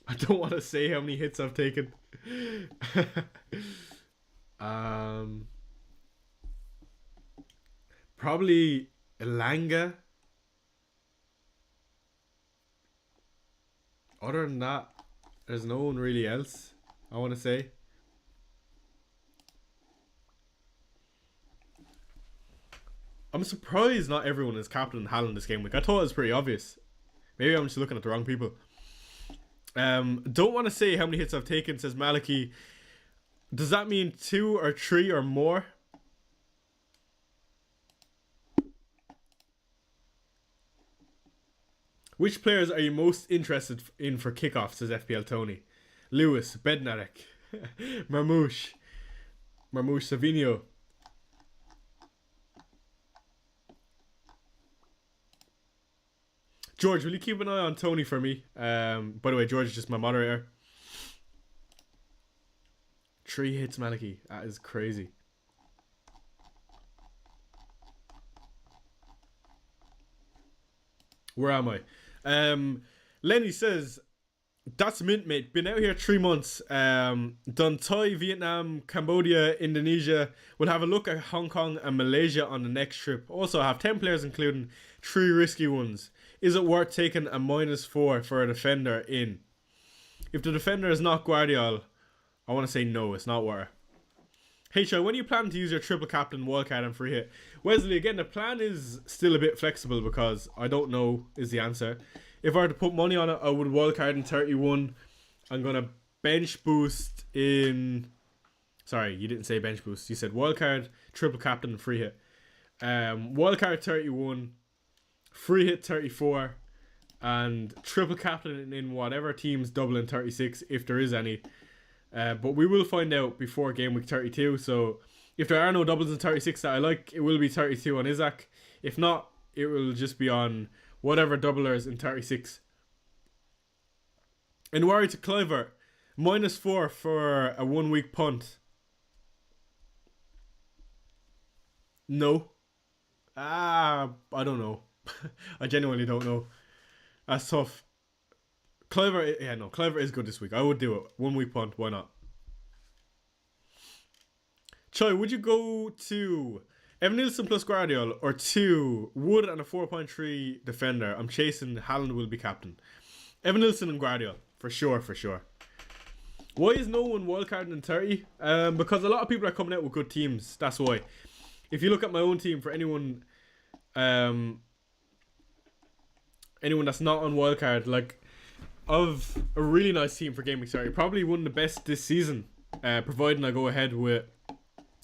I don't want to say how many hits I've taken. Probably Elanga. Other than that, there's no one really else, I want to say. I'm surprised not everyone is captain Haaland this game week. I thought it was pretty obvious. Maybe I'm just looking at the wrong people. Don't want to say how many hits I've taken, says Maliki. Does that mean 2 or 3 or more? Which players are you most interested in for kickoff, says FPL Tony? Lewis, Bednarek, Marmouche, Savinho. George, will you keep an eye on Tony for me? By the way, George is just my moderator. 3 hits, Maliki. That is crazy. Where am I? Lenny says, that's mint, mate. Been out here 3 months. Done Thai, Vietnam, Cambodia, Indonesia. We'll have a look at Hong Kong and Malaysia on the next trip. Also, I have 10 players, including 3 risky ones. Is it worth taking a -4 for a defender in? If the defender is not Guardiola, I want to say no, it's not worth it. HI, when are you planning to use your triple captain, wildcard and free hit? Wesley, again, the plan is still a bit flexible because I don't know is the answer. If I were to put money on it, I would wildcard in 31. I'm going to bench boost in... Sorry, you didn't say bench boost. You said wildcard, triple captain and free hit. Wildcard 31, free hit 34, and triple captain in whatever team's double in 36, if there is any. But we will find out before game week 32. So if there are no doubles in 36 that I like, it will be 32 on Isaac. If not, it will just be on whatever doublers in 36. And worry to Cliver, -4 for a 1 week punt. No. I don't know. I genuinely don't know. That's tough. Cliver is good this week. I would do it. 1 week punt, why not? Choi, would you go to Evan Nilsson plus Guardiola or 2 Wood and a 4.3 defender? I'm chasing Haaland will be captain. Evan Nilsson and Guardiola, for sure. Why is no one wildcarding in 30? Because a lot of people are coming out with good teams. That's why. If you look at my own team, for anyone that's not on wildcard, like, of a really nice team for Game Week 30, probably one of the best this season, providing I go ahead with,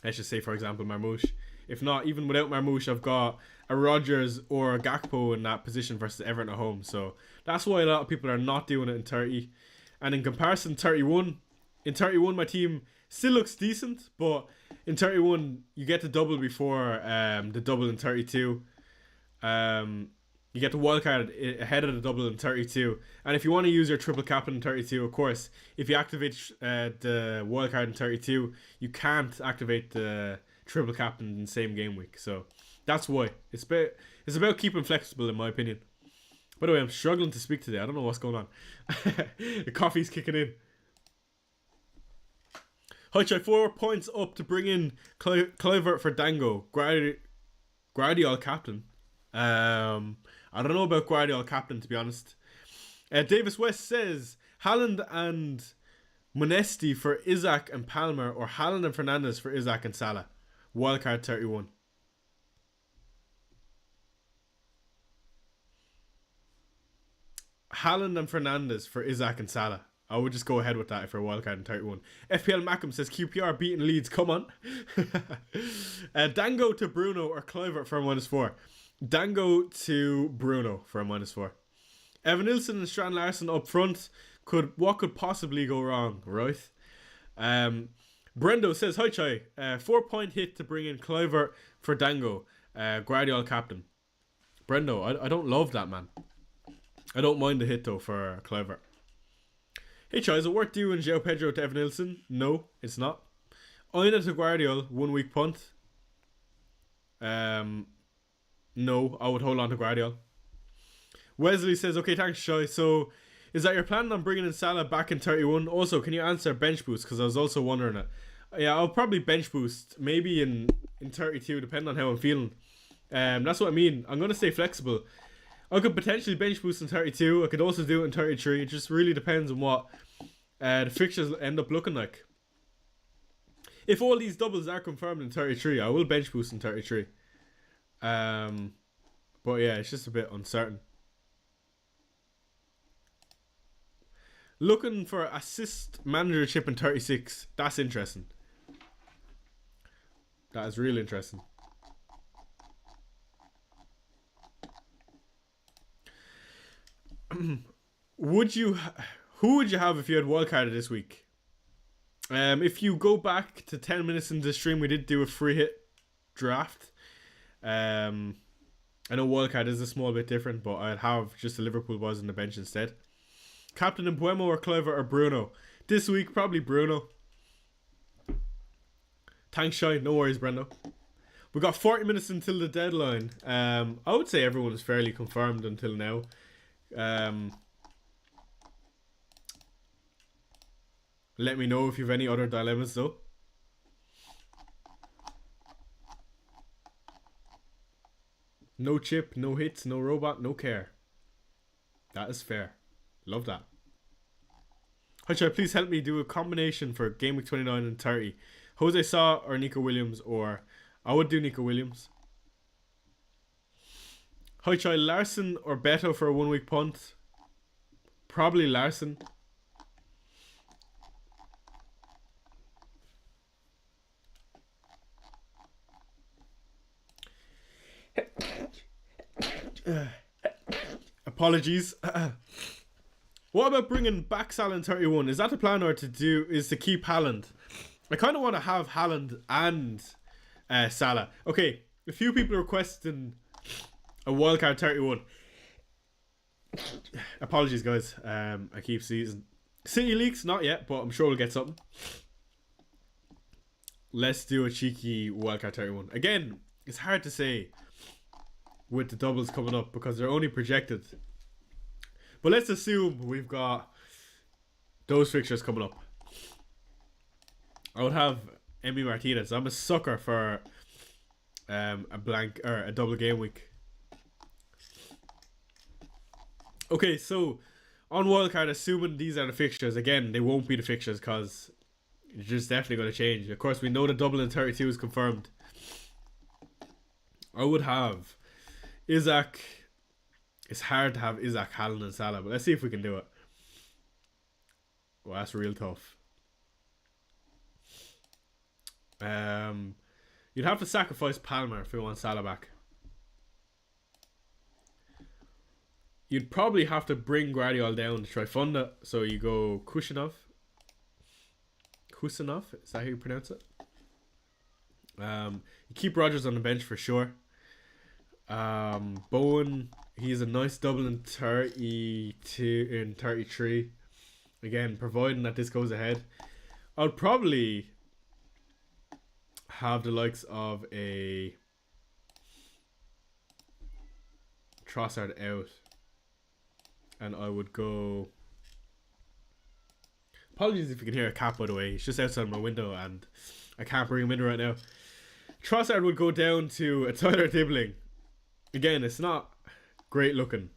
let's just say, for example, Marmouche. If not, even without Marmouche, I've got a Rodgers or a Gakpo in that position versus Everton at home. So that's why a lot of people are not doing it in 30. And in comparison, 31, in 31, my team still looks decent, but in 31, you get the double before the double in 32. You get the wildcard ahead of the double in 32. And if you want to use your triple captain in 32, of course, if you activate the wildcard in 32, you can't activate the triple captain in the same game week. So that's why. It's about keeping flexible, in my opinion. By the way, I'm struggling to speak today. I don't know what's going on. The coffee's kicking in. Hotshot 4 points up to bring in Kluivert for Dango. Guardiola captain. I don't know about Guardiola captain, to be honest. Davis West says Haaland and Monesti for Isaac and Palmer, or Haaland and Fernandes for Isaac and Salah. Wildcard 31. Haaland and Fernandes for Isaac and Salah. I would just go ahead with that if you're wildcard in 31. FPL Mackham says QPR beating Leeds. Come on. Dango to Bruno or Kluivert for a -4. Dango to Bruno for a -4. Evan Nilsson and Strand Larson up front. What could possibly go wrong, right? Brendo says, hi Chai, 4-point hit to bring in Cliver for Dango, Guardiola captain. Brendo, I don't love that, man. I don't mind the hit though for Cliver. Hey Chai, is it worth doing João Pedro to Evan Nilsson? No, it's not. Oina to Guardiola, 1 week punt. No, I would hold on to Guardiola. Wesley says, okay, thanks Chai. So, is that your plan on bringing in Salah back in 31? Also, can you answer bench boost? Because I was also wondering it. Yeah, I'll probably bench boost. Maybe in 32, depending on how I'm feeling. That's what I mean. I'm going to stay flexible. I could potentially bench boost in 32. I could also do it in 33. It just really depends on what the fixtures end up looking like. If all these doubles are confirmed in 33, I will bench boost in 33. But yeah, it's just a bit uncertain. Looking for assist managership in 36. That's interesting. That is real interesting. Who would you have if you had wildcarded this week? If you go back to 10 minutes into the stream, we did do a free hit draft. I know wildcard is a small bit different, but I'd have just the Liverpool boys on the bench instead. Captain in Buemo or Cliver or Bruno? This week, probably Bruno. Thanks, Shy. No worries, Brendo. We got 40 minutes until the deadline. I would say everyone is fairly confirmed until now. Let me know if you have any other dilemmas, though. No chip, no hits, no robot, no care. That is fair. Love that. Hi, Chai, please help me do a combination for Gameweek 29 and 30. Jose Sa or Nico Williams, or I would do Nico Williams. Hi, Chai, Larson or Beto for a 1 week punt? Probably Larson. Apologies. What about bringing back Salah in 31? Is that the plan, or to keep Haaland? I kind of want to have Haaland and Salah. Okay, a few people are requesting a wildcard 31. Apologies, guys. I keep seizing. City leaks, not yet, but I'm sure we'll get something. Let's do a cheeky wildcard 31. Again, it's hard to say with the doubles coming up because they're only projected. But let's assume we've got those fixtures coming up. I would have Emi Martinez. I'm a sucker for a blank or a double game week. Okay, so on wildcard, assuming these are the fixtures, again, they won't be the fixtures because it's just definitely going to change. Of course, we know the double in 32 is confirmed. I would have Isaac. It's hard to have Isaac, Haaland and Salah, but let's see if we can do it. Well, that's real tough. You'd have to sacrifice Palmer if you want Salah back. You'd probably have to bring Guardiola down to try fund it. So you go Kusanov. Kusanov, is that how you pronounce it? You keep Rodgers on the bench for sure. Bowen, he's a nice double in 32 in 33. Again, providing that this goes ahead. I'll probably have the likes of a Trossard out. And I would go... Apologies if you can hear a cat, by the way. It's just outside my window and I can't bring him in right now. Trossard would go down to a Tyler Dibbling. Again, it's not great looking,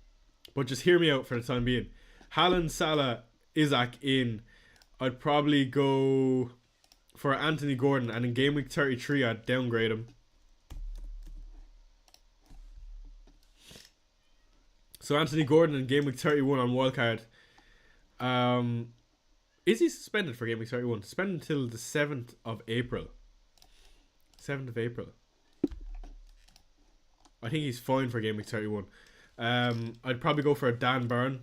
but just hear me out for the time being. Haaland, Salah, Isaac in. I'd probably go for Anthony Gordon, and in game week 33 I'd downgrade him. So Anthony Gordon in game week 31 on wildcard. Is he suspended for game week 31? Suspended until the 7th of April. 7th of April. I think he's fine for game week 31. I'd probably go for a Dan Burn.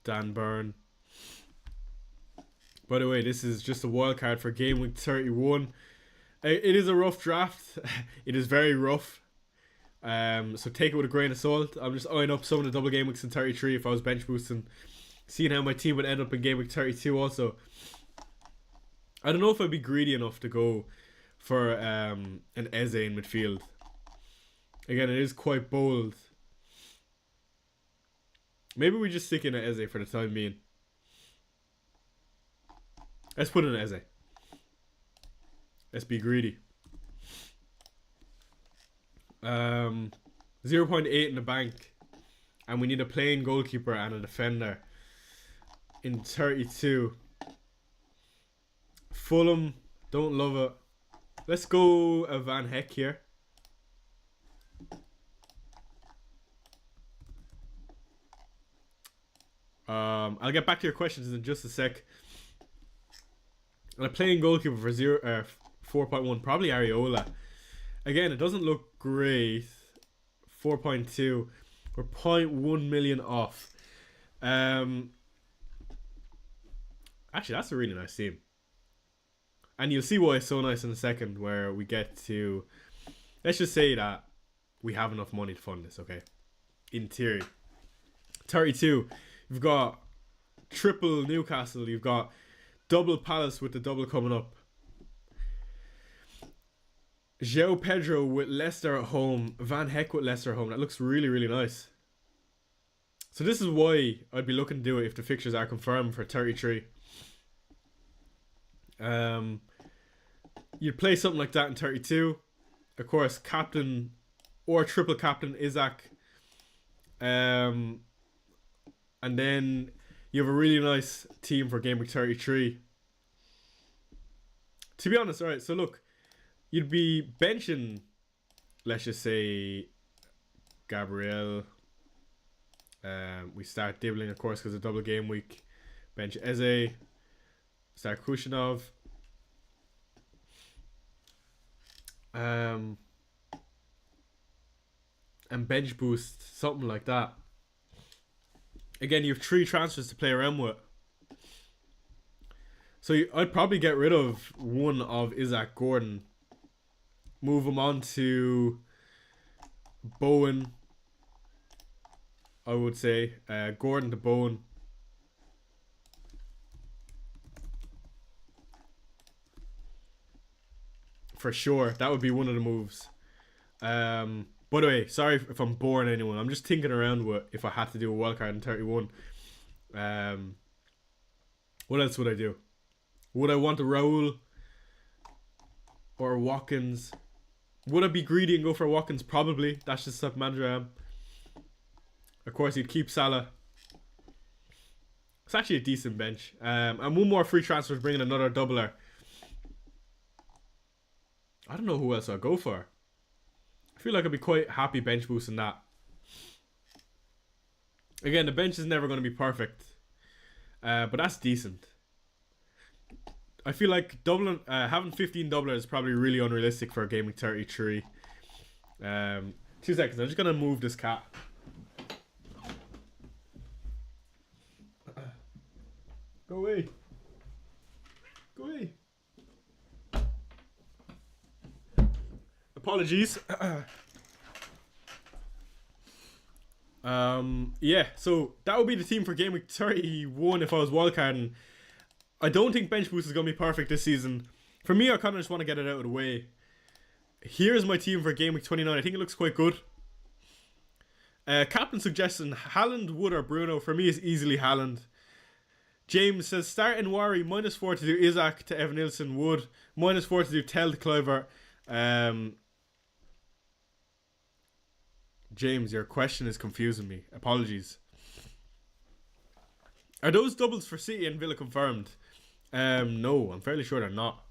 Dan Byrne. By the way, this is just a wild card for game week 31. It is a rough draft. It is very rough. So take it with a grain of salt. I'm just eyeing up some of the double game weeks in 33 if I was bench boosting. Seeing how my team would end up in game week 32 also. I don't know if I'd be greedy enough to go for an Eze in midfield. Again, it is quite bold. Maybe we just stick in an Eze for the time being. Let's put in an Eze. Let's be greedy. 0.8 in the bank. And we need a playing goalkeeper and a defender. In 32. Fulham, don't love it. Let's go a Van Heck here. I'll get back to your questions in just a sec. And a playing goalkeeper for 4.1, probably Areola. Again, it doesn't look great. 4.2. We're 0.1 million off. Actually, that's a really nice team. And you'll see why it's so nice in a second, where we get to... Let's just say that we have enough money to fund this, okay? In theory. 32. You've got triple Newcastle. You've got double Palace with the double coming up. João Pedro with Leicester at home. Van Heck with Leicester at home. That looks really, really nice. So this is why I'd be looking to do it if the fixtures are confirmed for 33. You'd play something like that in 32. Of course, captain or triple captain Isaac. And then you have a really nice team for game week 33. To be honest, alright, so look, you'd be benching, let's just say, Gabriel. We start Dibbling, of course, because of double game week. Bench Eze. Start Kushinov. And bench boost, something like that. Again, you have 3 transfers to play around with. So I'd probably get rid of one of Isaac Gordon. Move him on to Bowen. I would say. Gordon to Bowen. For sure. That would be one of the moves. By the way, sorry if I'm boring anyone. I'm just thinking around with if I had to do a wildcard in 31. What else would I do? Would I want a Raul or a Watkins? Would I be greedy and go for a Watkins? Probably. That's just the type of manager I am. Of course, you'd keep Salah. It's actually a decent bench. And one more free transfer is bringing another doubler. I don't know who else I'll go for. I feel like I'd be quite happy bench boosting that. Again, the bench is never going to be perfect. But that's decent. I feel like doubling, having 15 doublers is probably really unrealistic for a game week 33. 2 seconds. I'm just going to move this cat. Go away. Go away. Apologies. Yeah, so that would be the team for game week 31 if I was wildcarding. I don't think bench boost is going to be perfect this season. For me, I kind of just want to get it out of the way. Here's my team for game week 29. I think it looks quite good. Captain suggestion, Haaland, Wood or Bruno. For me, it's easily Haaland. James says, start in Wari, -4 to do Isaac to Evan Nilsson, Wood. -4 to do Tell to Cliver. James, your question is confusing me. Apologies. Are those doubles for City and Villa confirmed? No, I'm fairly sure they're not.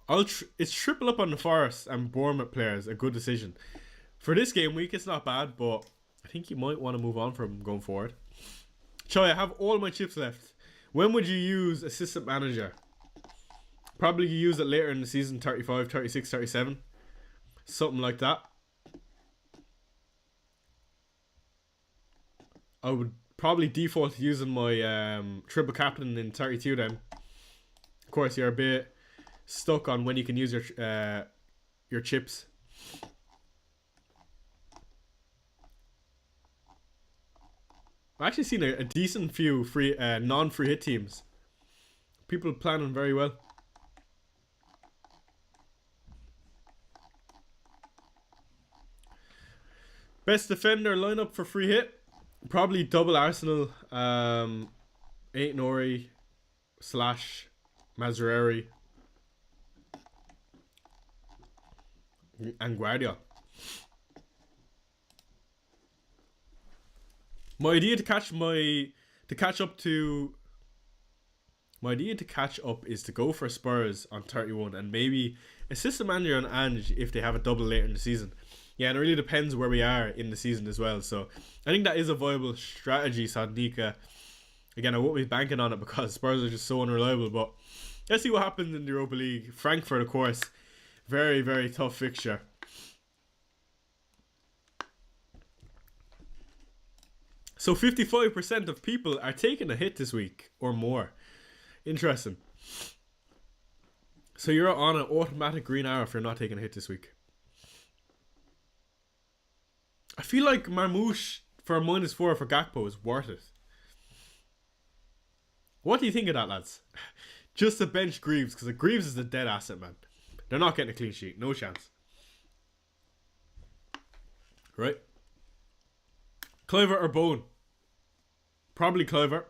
It's triple up on the Forest and Bournemouth players. A good decision. For this game week, it's not bad, but I think you might want to move on from going forward. Choi, I have all my chips left. When would you use assistant manager? Probably use it later in the season, 35, 36, 37. Something like that. I would probably default to using my triple captain in 32 then. Of course, you're a bit stuck on when you can use your chips. I've actually seen a decent few free non-free hit teams. People planning very well. Best defender lineup for free hit. Probably double Arsenal. 8 Nori / Mazraoui and Guardiola. My idea to catch up is to go for Spurs on 31 and maybe assist the manager on Ange if they have a double later in the season. Yeah, and it really depends where we are in the season as well. So I think that is a viable strategy, Sadnika. Again, I won't be banking on it because Spurs are just so unreliable. But let's see what happens in the Europa League. Frankfurt, of course, very, very tough fixture. So 55% of people are taking a hit this week or more. Interesting. So you're on an automatic green arrow if you're not taking a hit this week. I feel like Marmouche for a -4 for Gakpo is worth it. What do you think of that, lads? Just to bench Greaves, because Greaves is a dead asset, man. They're not getting a clean sheet. No chance. Right? Kluivert or Bowen? Probably Kluivert.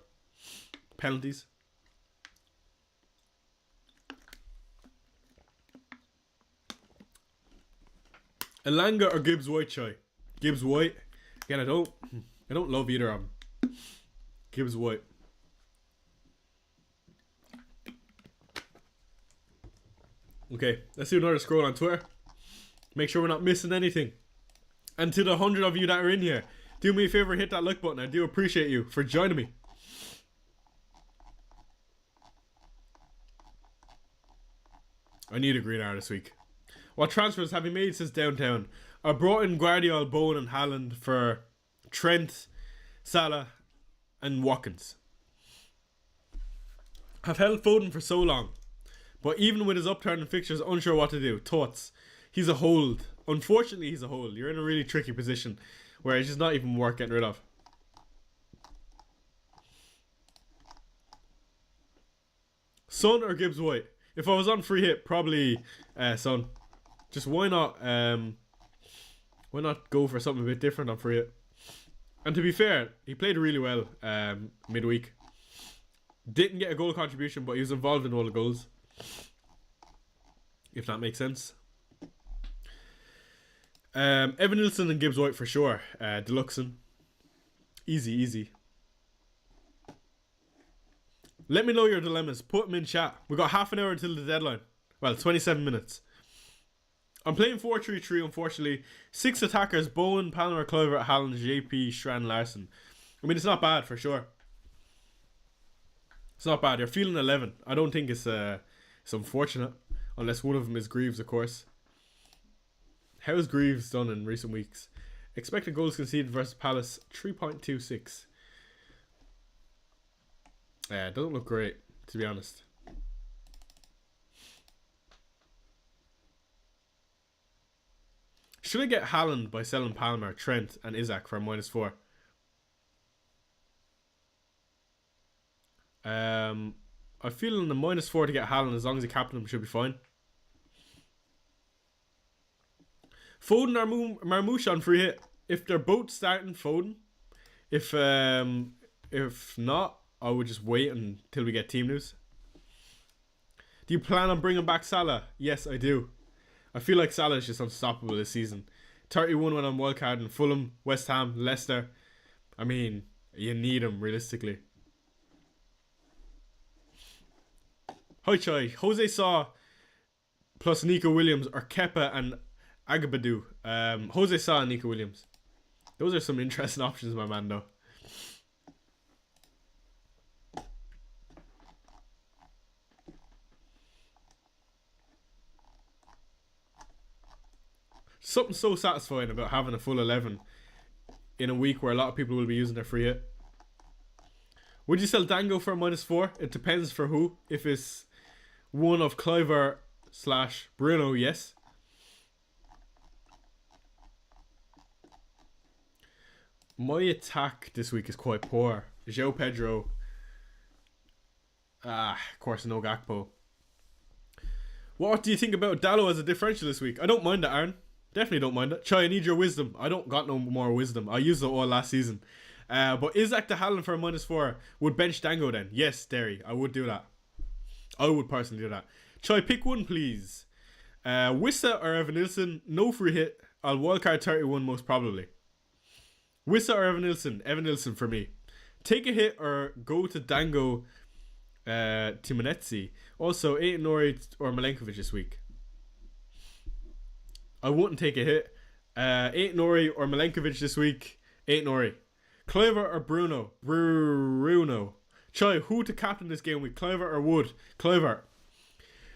Penalties. Elanga or Gibbs White, Chai? Gibbs White. Again, I don't love either of them. Gibbs White. Okay, let's do another scroll on Twitter. Make sure we're not missing anything. And to the 100 of you that are in here, do me a favor, hit that like button. I do appreciate you for joining me. I need a green arrow this week. What transfers have you made since downtown? I brought in Guardiola, Bowen and Haaland for Trent, Salah and Watkins. I've held Foden for so long, but even with his upturn in fixtures, unsure what to do. Thoughts? He's a hold. Unfortunately, he's a hold. You're in a really tricky position where it's just not even worth getting rid of. Son or Gibbs White? If I was on free hit, probably Son. Just why not go for something a bit different on free hit? And to be fair, he played really well midweek. Didn't get a goal contribution, but he was involved in all the goals. If that makes sense. Evan Nilsson and Gibbs White for sure. Deluxon. Easy. Let me know your dilemmas. Put them in chat. We got half an hour until the deadline. Well, 27 minutes. I'm playing 4-3-3, unfortunately. 6 attackers: Bowen, Palmer, Kluivert, Haaland, JP, Strand, Larson. I mean, it's not bad for sure. It's not bad. You're feeling 11. I don't think it's unfortunate. Unless one of them is Greaves, of course. How's Greaves done in recent weeks? Expected goals conceded versus Palace, 3.26. Yeah, it doesn't look great, to be honest. Should I get Haaland by selling Palmer, Trent and Isaac for a -4? I feel in the -4 to get Haaland, as long as you captain him, should be fine. Foden or Marmouche on free hit. If they're both starting, Foden. If not, I would just wait until we get team news. Do you plan on bringing back Salah? Yes, I do. I feel like Salah is just unstoppable this season. 31 when I'm wildcard in Fulham, West Ham, Leicester. I mean, you need him realistically. Hi Chai. Jose Sa plus Nico Williams or Kepa and Agabadu. Jose Sa and Nico Williams. Those are some interesting options, my man, though. Something so satisfying about having a full 11 in a week where a lot of people will be using their free hit. Would you sell Dango for a -4? It depends for who. If it's one of Kluivert / Bruno, yes. My attack this week is quite poor. João Pedro. Of course, no Gakpo. What do you think about Dallo as a differential this week? I don't mind it, Aaron. Definitely don't mind it. Chai, I need your wisdom. I don't got no more wisdom. I used it all last season. But Isaac de Haaland for a -4 would bench Dango then. Yes, Derry. I would do that. I would personally do that. Chai, pick one, please. Wissa or Evan Nilsson? No free hit. I'll wildcard 31 most probably. Wissa or Evan Nilsson? Evan Nilsson for me. Take a hit or go to Dango Timonetsi. Also, Aït-Nouri or Milenkovic this week. I wouldn't take a hit. Aït-Nouri or Milenkovic this week. Aït-Nouri. Kluivert or Bruno? Bruno. Chai, who to captain this game week? Kluivert or Wood? Kluivert.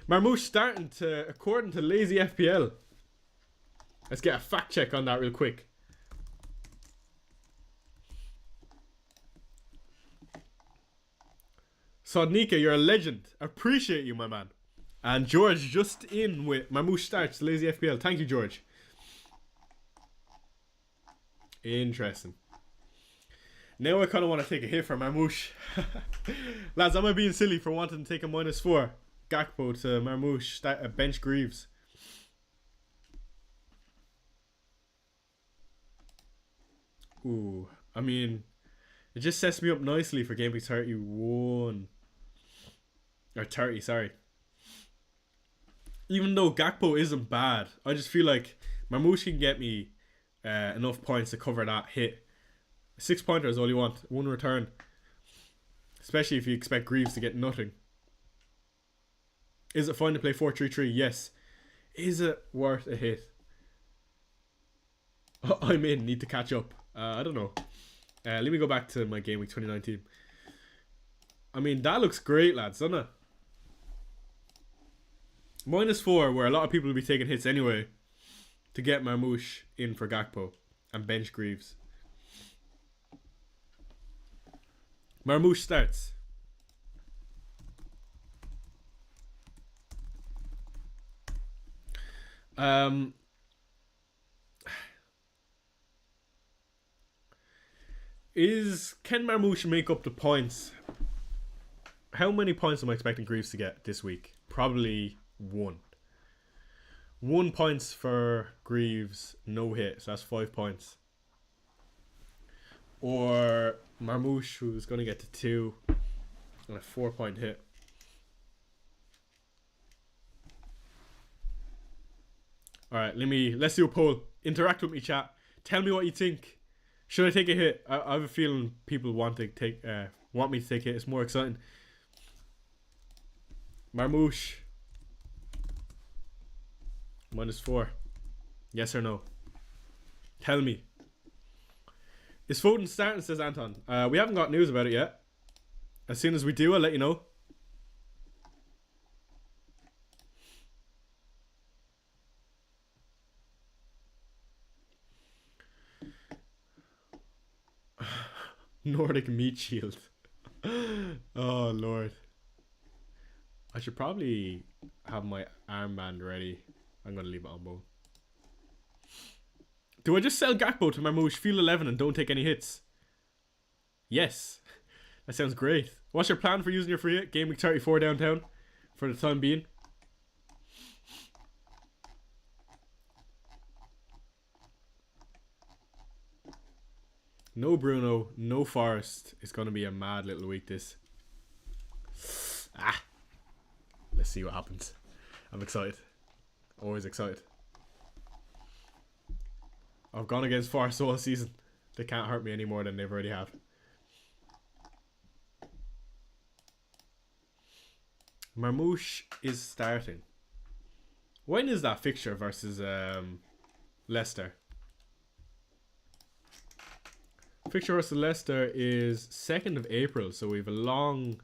Marmoush starting to, according to Lazy FPL. Let's get a fact check on that real quick. Sodnika, you're a legend. Appreciate you, my man. And George just in with Marmoush starts Lazy FPL. Thank you, George. Interesting. Now I kind of want to take a hit for Marmoush. Lads, am I being silly for wanting to take a -4? Gakpo to Marmoush, bench Greaves. Ooh, I mean, it just sets me up nicely for Gameweek 31. Or 30, sorry. Even though Gakpo isn't bad, I just feel like Marmoush can get me enough points to cover that hit. 6-pointer is all you want. One return. Especially if you expect Greaves to get nothing. Is it fine to play 4-3-3? Yes. Is it worth a hit? I'm in. Need to catch up. I don't know. Let me go back to my Gameweek 29 team. I mean, that looks great, lads, doesn't it? -4, where a lot of people will be taking hits anyway, to get Marmoush in for Gakpo and bench Greaves. Marmoush starts. Can Marmoush make up the points? How many points am I expecting Greaves to get this week? Probably 1. 1 points for Greaves, no hit, so that's 5 points. Or Marmoush, who's going to get to 2 and a 4-point hit. Alright, let's do a poll. Interact with me, chat. Tell me what you think. Should I take a hit? I have a feeling people want me to take a hit. It's more exciting. Marmoush. -4. Yes or no? Tell me. Is Foden starting, says Anton. We haven't got news about it yet. As soon as we do, I'll let you know. Nordic meat shield. Oh Lord. I should probably have my armband ready. I'm gonna leave it on both. Do I just sell Gakpo to Marmoush, field 11 and don't take any hits? Yes. That sounds great. What's your plan for using your free hit? Gameweek 34 downtown for the time being. No Bruno, no Forest. It's going to be a mad little week this. Let's see what happens. I'm excited. Always excited. I've gone against Forest all season. They can't hurt me any more than they've already have. Marmoush is starting. When is that fixture versus Leicester? Fixture versus Leicester is 2nd of April, so we have a long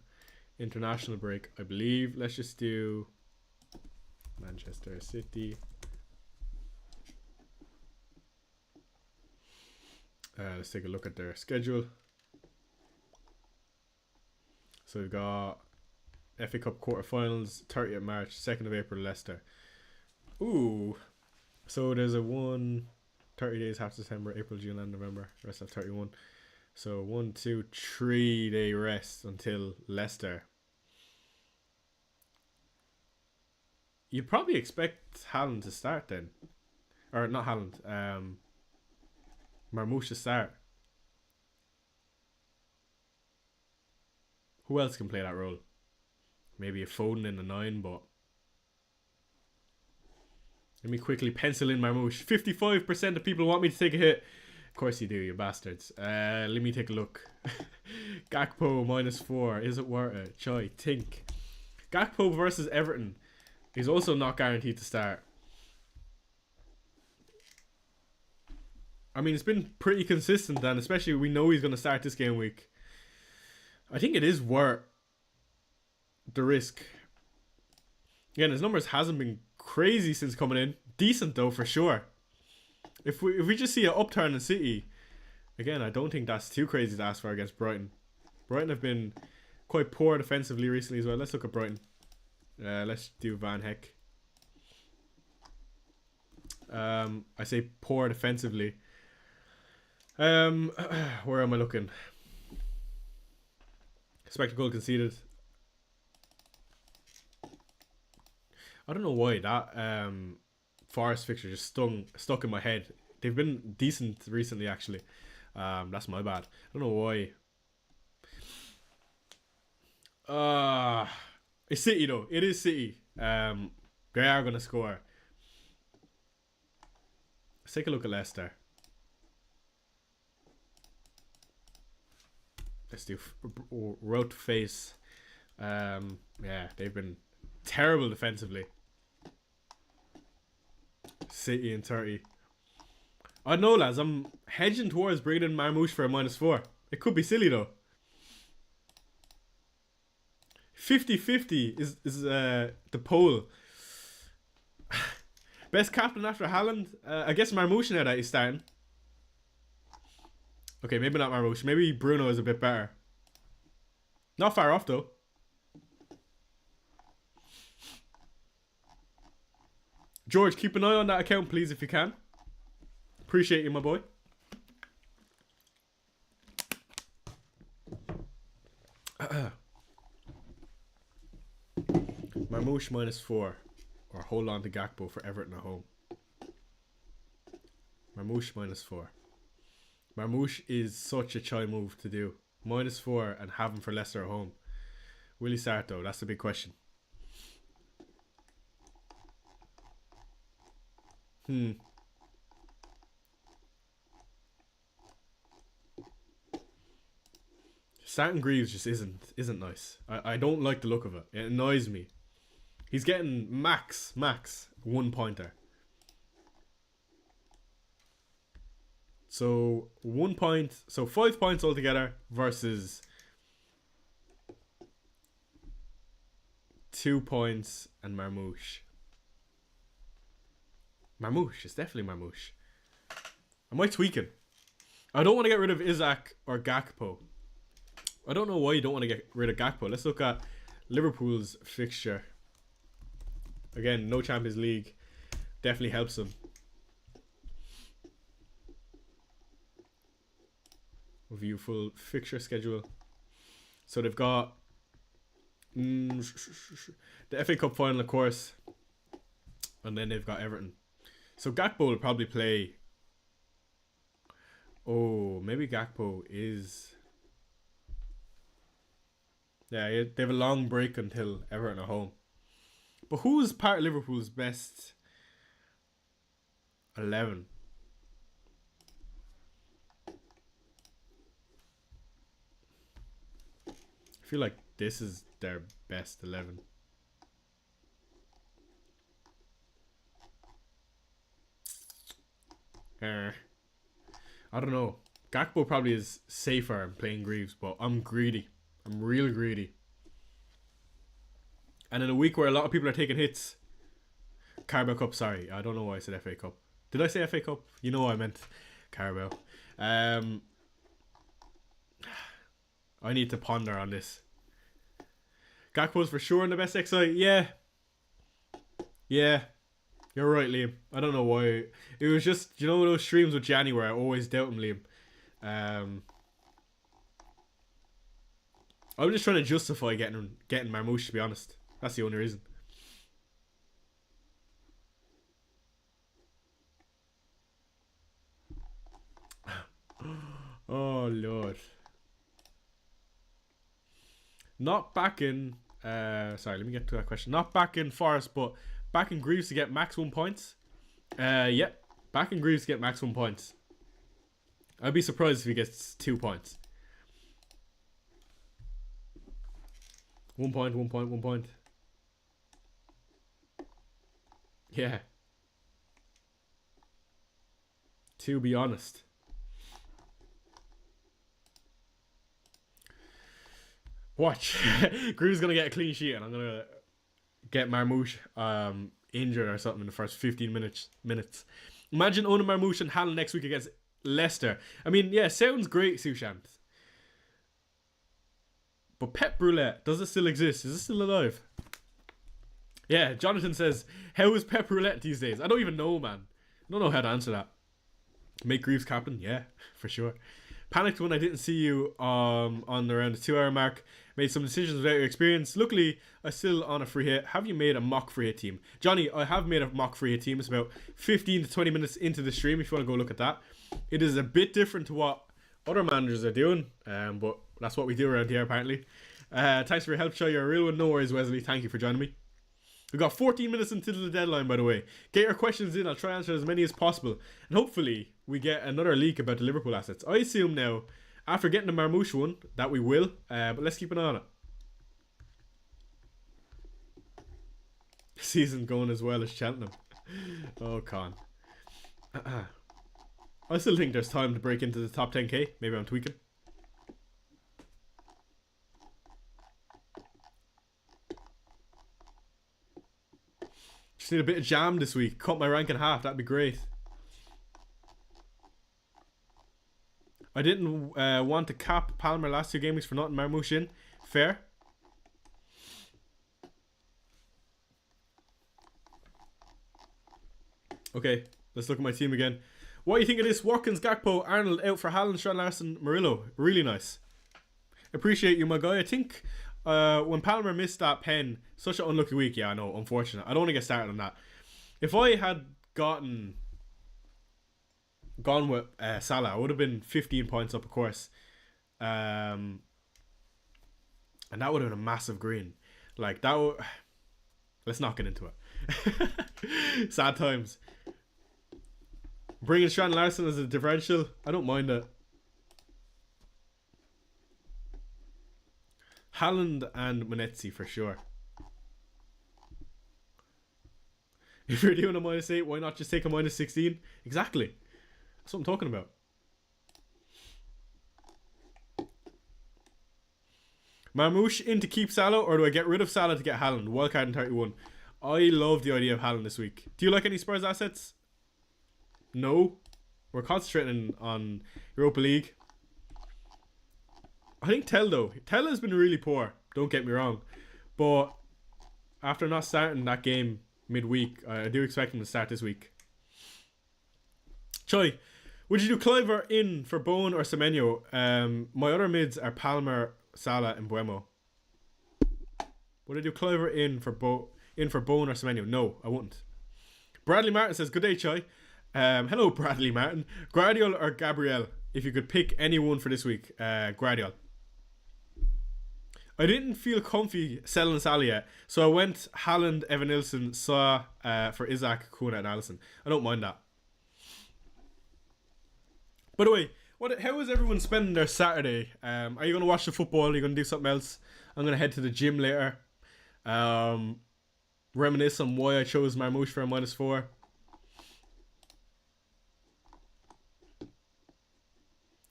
international break, I believe. Let's just do Manchester City. Let's take a look at their schedule. So we've got FA Cup quarterfinals, 30th March, 2nd of April, Leicester. Ooh. So there's a 30 days, half September, April, June, and November. Rest of 31. So 1, 2, 3 day rest until Leicester. You'd probably expect Haaland to start then. Or not Haaland. Marmoush to start. Who else can play that role? Maybe a Foden in the 9, but... Let me quickly pencil in Marmoush. 55% of people want me to take a hit. Of course you do, you bastards. Let me take a look. Gakpo -4. Is it worth it? Choi, think. Gakpo versus Everton. He's also not guaranteed to start. I mean, it's been pretty consistent, and especially we know he's going to start this game week. I think it is worth the risk. Again, his numbers hasn't been crazy since coming in. Decent though, for sure. If we just see an upturn in City, again, I don't think that's too crazy to ask for against Brighton. Brighton have been quite poor defensively recently as well. Let's look at Brighton. Let's do Van Heck. I say poor defensively. Where am I looking? Expected goal conceded. I don't know why that Forest fixture just stuck in my head. They've been decent recently, actually. That's my bad. I don't know why. It's City though. It is City. They are gonna score. Let's take a look at Leicester. Let's do road face. Yeah, they've been terrible defensively. City in 30. I don't know, lads. I'm hedging towards bringing in Marmoush for a -4. It could be silly though. 50-50 is the poll. Best captain after Haaland? I guess Marmoush now that he's starting. Okay, maybe not Marmoush. Maybe Bruno is a bit better. Not far off though. George, keep an eye on that account, please, if you can. Appreciate you, my boy. Marmoush -4. Or hold on to Gakpo for Everton at home. Marmoush -4. Marmoush is such a chai move to do. -4 and have him for Leicester at home. Will he start though? That's the big question. Starting Greaves just isn't nice. I don't like the look of it. It annoys me. He's getting max 1 pointer. So 1 point, so 5 points altogether versus 2 points and Marmoush. Marmoush, it's definitely Marmoush. Am I tweaking? I don't want to get rid of Isaac or Gakpo. I don't know why you don't want to get rid of Gakpo. Let's look at Liverpool's fixture. Again, no Champions League. Definitely helps them. Review full fixture schedule. So they've got the FA Cup final, of course. And then they've got Everton. So Gakpo will probably play. Oh, maybe Gakpo is... Yeah, they have a long break until Everton at home. But who's part of Liverpool's best 11? I feel like this is their best 11. I don't know. Gakpo probably is safer in playing Greaves, but I'm greedy. I'm real greedy. And in a week where a lot of people are taking hits. Carabao Cup, sorry. I don't know why I said FA Cup. Did I say FA Cup? You know I meant Carabao. I need to ponder on this. Gakpo's for sure in the best XI. Yeah. You're right, Liam. I don't know why. It was just, those streams with Gianni where I always doubt him, Liam. I'm just trying to justify getting Marmoush, to be honest. That's the only reason. Oh, Lord. Not back in... sorry, let me get to that question. Not back in Forest, but back in Greaves to get maximum points. Yep. Back in Greaves to get maximum points. I'd be surprised if he gets 2 points. 1 point, 1 point, 1 point. Yeah. To be honest. Watch. Greaves gonna get a clean sheet and I'm gonna get Marmoush injured or something in the first 15 minutes. Imagine owning Marmoush and Haaland next week against Leicester. I mean, yeah, sounds great, Sushant. But Pep Roulette, does it still exist? Is it still alive? Yeah, Jonathan says, how is Pep Roulette these days? I don't even know, man. I don't know how to answer that. Make Greaves captain? Yeah, for sure. Panicked when I didn't see you on around the 2 hour mark. Made some decisions without your experience. Luckily, I'm still on a free hit. Have you made a mock free hit team? Johnny, I have made a mock free hit team. It's about 15 to 20 minutes into the stream if you want to go look at that. It is a bit different to what other managers are doing, but that's what we do around here apparently. Thanks for your help, Chai. You're a real one. No worries, Wesley. Thank you for joining me. We've got 14 minutes until the deadline, by the way. Get your questions in. I'll try and answer as many as possible. And hopefully, we get another leak about the Liverpool assets. I assume now, after getting the Marmoush one, that we will. But let's keep an eye on it. Season going as well as Cheltenham. Oh, Con. I still think there's time to break into the top 10k. Maybe I'm tweaking. Just need a bit of jam this week. Cut my rank in half. That'd be great. I didn't want to cap Palmer last 2 game weeks for not Marmoush in. Fair. Okay, let's look at my team again. What do you think of this? Watkins, Gakpo, Arnold out for Haaland, Strand Larson, Murillo. Really nice. Appreciate you, my guy. I think when Palmer missed that pen, such an unlucky week. Yeah, I know, unfortunate. I don't want to get started on that. If I had gone with Salah, I would have been 15 points up, of course. And that would have been a massive green. Like, that would... Let's not get into it. Sad times. Bringing Strand Larson as a differential, I don't mind it. Haaland and Manetzi for sure. If you're doing a -8, why not just take a -16? Exactly. That's what I'm talking about. Marmoush in to keep Salah, or do I get rid of Salah to get Haaland? Wildcard in 31. I love the idea of Haaland this week. Do you like any Spurs assets? No. We're concentrating on Europa League. I think Tell has been really poor. Don't get me wrong. But after not starting that game midweek, I do expect him to start this week. Choi, would you do Cliver in for Bone or Semenyo? My other mids are Palmer, Salah and Buemo. Would I do Cliver in for Bone or Semenyo? No, I wouldn't. Bradley Martin says, good day, Choi. Hello, Bradley Martin. Guardiola or Gabriel? If you could pick anyone for this week, Guardiola. I didn't feel comfy selling Salah yet, so I went Haaland, Evan Nilsson, Saw for Isaac, Kuna and Alisson. I don't mind that. By the way, how is everyone spending their Saturday? Are you going to watch the football? Are you going to do something else? I'm going to head to the gym later. Reminisce on why I chose Marmoush for a -4.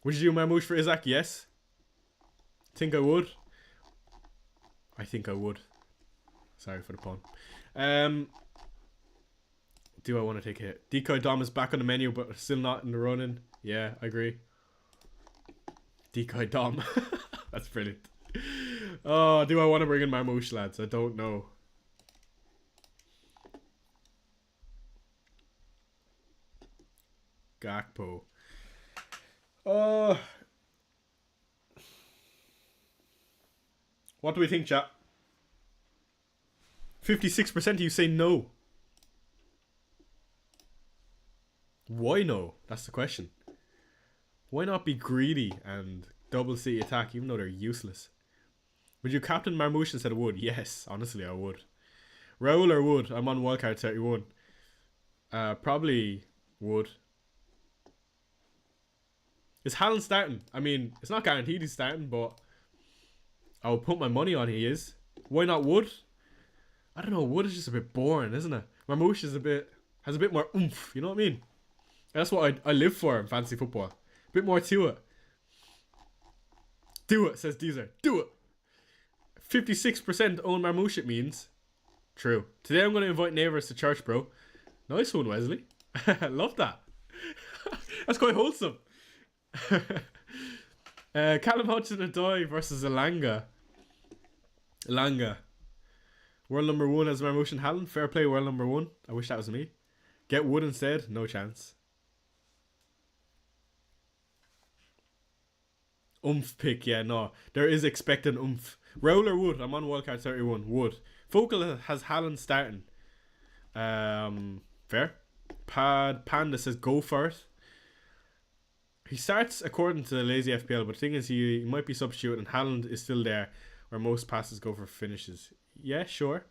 Would you do Marmoush for Isaac? Yes. Think I would. I think I would. Sorry for the pun. Do I want to take a hit? Decoy Dom is back on the menu, but still not in the running. Yeah, I agree. Decoy Dom. That's brilliant. Oh, do I want to bring in Marmouche, lads? I don't know. Gakpo. What do we think, chat? 56% of you say no. Why no? That's the question. Why not be greedy and double city attack even though they're useless? Would you captain Marmouche instead of Wood? Yes, honestly I would. Raul or Wood? I'm on wildcard 31. Probably Wood. Is Haaland starting? I mean, it's not guaranteed he's starting, but I would put my money on he is. Why not Wood? I don't know, Wood is just a bit boring, isn't it? Marmouche is has a bit more oomph, you know what I mean? That's what I live for in fantasy football. A bit more to it. Do it, says Deezer. Do it. 56% own Marmouche, it means. True. Today I'm going to invite neighbours to church, bro. Nice one, Wesley. Love that. That's quite wholesome. Callum Hudson-Odoi versus Elanga. World number 1 as Marmouche and Haaland. Fair play, world number 1. I wish that was me. Get Wood instead. No chance. Oomph pick, yeah, no. There is expected oomph. Raul or Wood? I'm on wildcard 31. Wood. Focal has Haaland starting. Fair. Panda says go for it. He starts according to the lazy FPL, but the thing is he might be substituting and Haaland is still there where most passes go for finishes. Yeah, sure.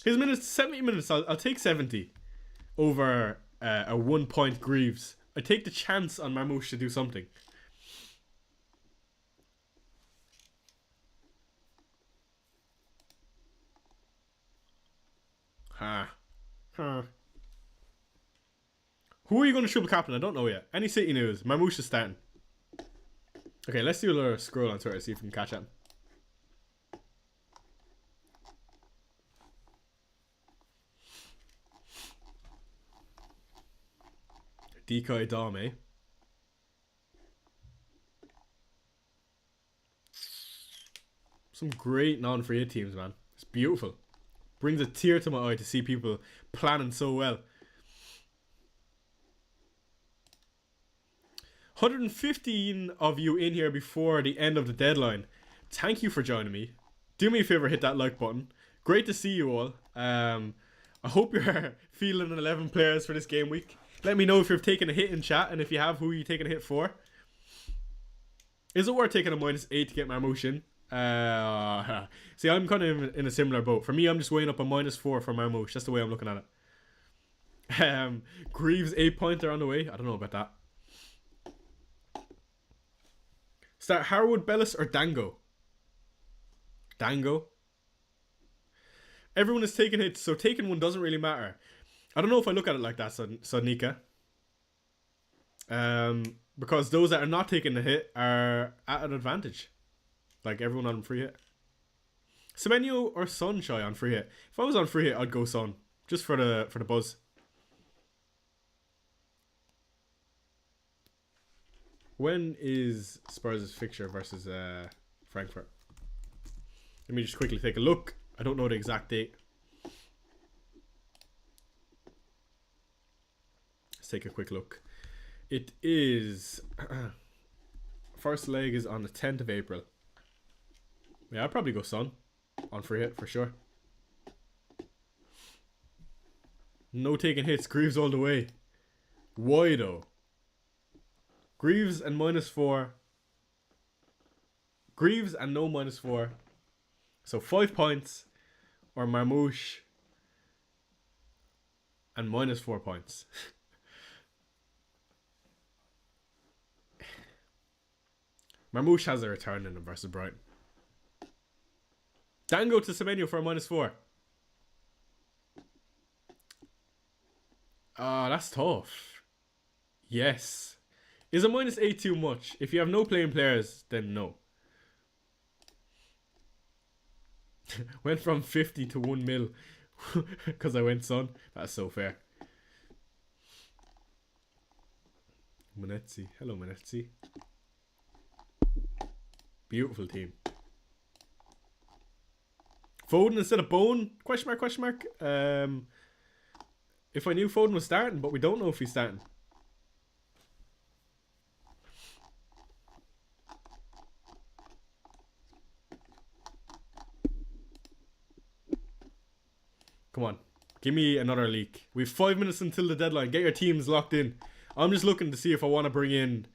His minutes, 70 minutes, I'll take 70 over a 1 point Greaves. I take the chance on Marmouche to do something. Who are you going to triple captain? I don't know yet. Any City news? Marmouche is starting. Okay, let's do a little scroll on Twitter, see if we can catch him. Decoy Dom, eh? Some great non-free hit teams, man. It's beautiful. Brings a tear to my eye to see people planning so well. 115 of you in here before the end of the deadline. Thank you for joining me. Do me a favor, hit that like button. Great to see you all. I hope you're feeling 11 players for this game week. Let me know if you've taken a hit in chat, and if you have, who are you taking a hit for? Is it worth taking a -8 to get Marmouche in? See, I'm kind of in a similar boat. For me, I'm just weighing up a -4 for Marmouche. That's the way I'm looking at it. Greaves 8-pointer on the way. I don't know about that. Start Harwood, Bellis, or Dango? Dango. Everyone is taking hits, so taking one doesn't really matter. I don't know if I look at it like that, Sonika. Because those that are not taking the hit are at an advantage. Like everyone on free hit. Semenyo or Sunshine on free hit? If I was on free hit, I'd go Sun. Just for the buzz. When is Spurs' fixture versus Frankfurt? Let me just quickly take a look. I don't know the exact date. Let's take a quick look. It is... first leg is on the 10th of April. Yeah, I'd probably go Sun on free hit for sure. No taking hits. Greaves all the way. Why though? Greaves and -4. Greaves and no -4. So 5 points. Or Marmouche and -4 points. Marmouche has a return in him versus Brighton. Dango to Semenyo for a -4. That's tough. Yes. Is a -8 too much? If you have no playing players, then no. Went from 50 to 1 mil because I went Sun. That's so fair. Manetzi. Hello, Manetzi. Beautiful team. Foden instead of Bone? Question mark, question mark. If I knew Foden was starting, but we don't know if he's starting. Come on. Give me another leak. We have 5 minutes until the deadline. Get your teams locked in. I'm just looking to see if I want to bring in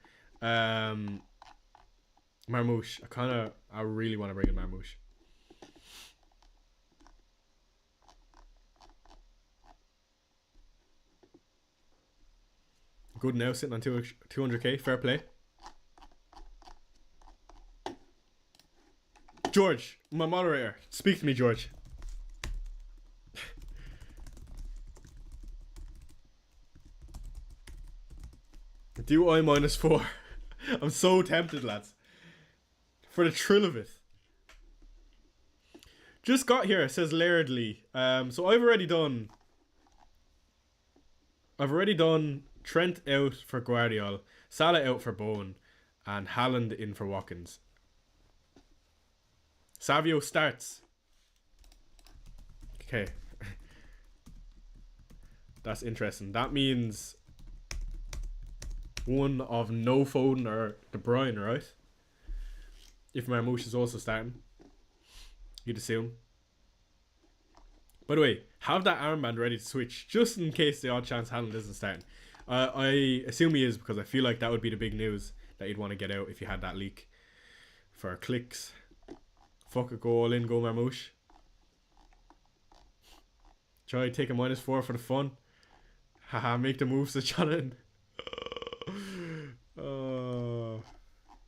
Marmouche. I really want to bring in Marmouche. Good now, sitting on 200k. Fair play. George, my moderator. Speak to me, George. Do I -4? I'm so tempted, lads. For the thrill of it. Just got here, says Lairdly. So I've already done Trent out for Guardiola, Salah out for Bowen, and Haaland in for Watkins. Savio starts. Okay. That's interesting. That means one of no Foden or De Bruyne, right? If Marmouche is also starting, you'd assume. By the way, have that armband ready to switch just in case the odd chance Haaland isn't starting. I assume he is, because I feel like that would be the big news that you'd want to get out if you had that leak for clicks. Fuck it, go all in, go Marmouche. Try take a -4 for the fun. Haha, make the move, says Jonathan. Oh,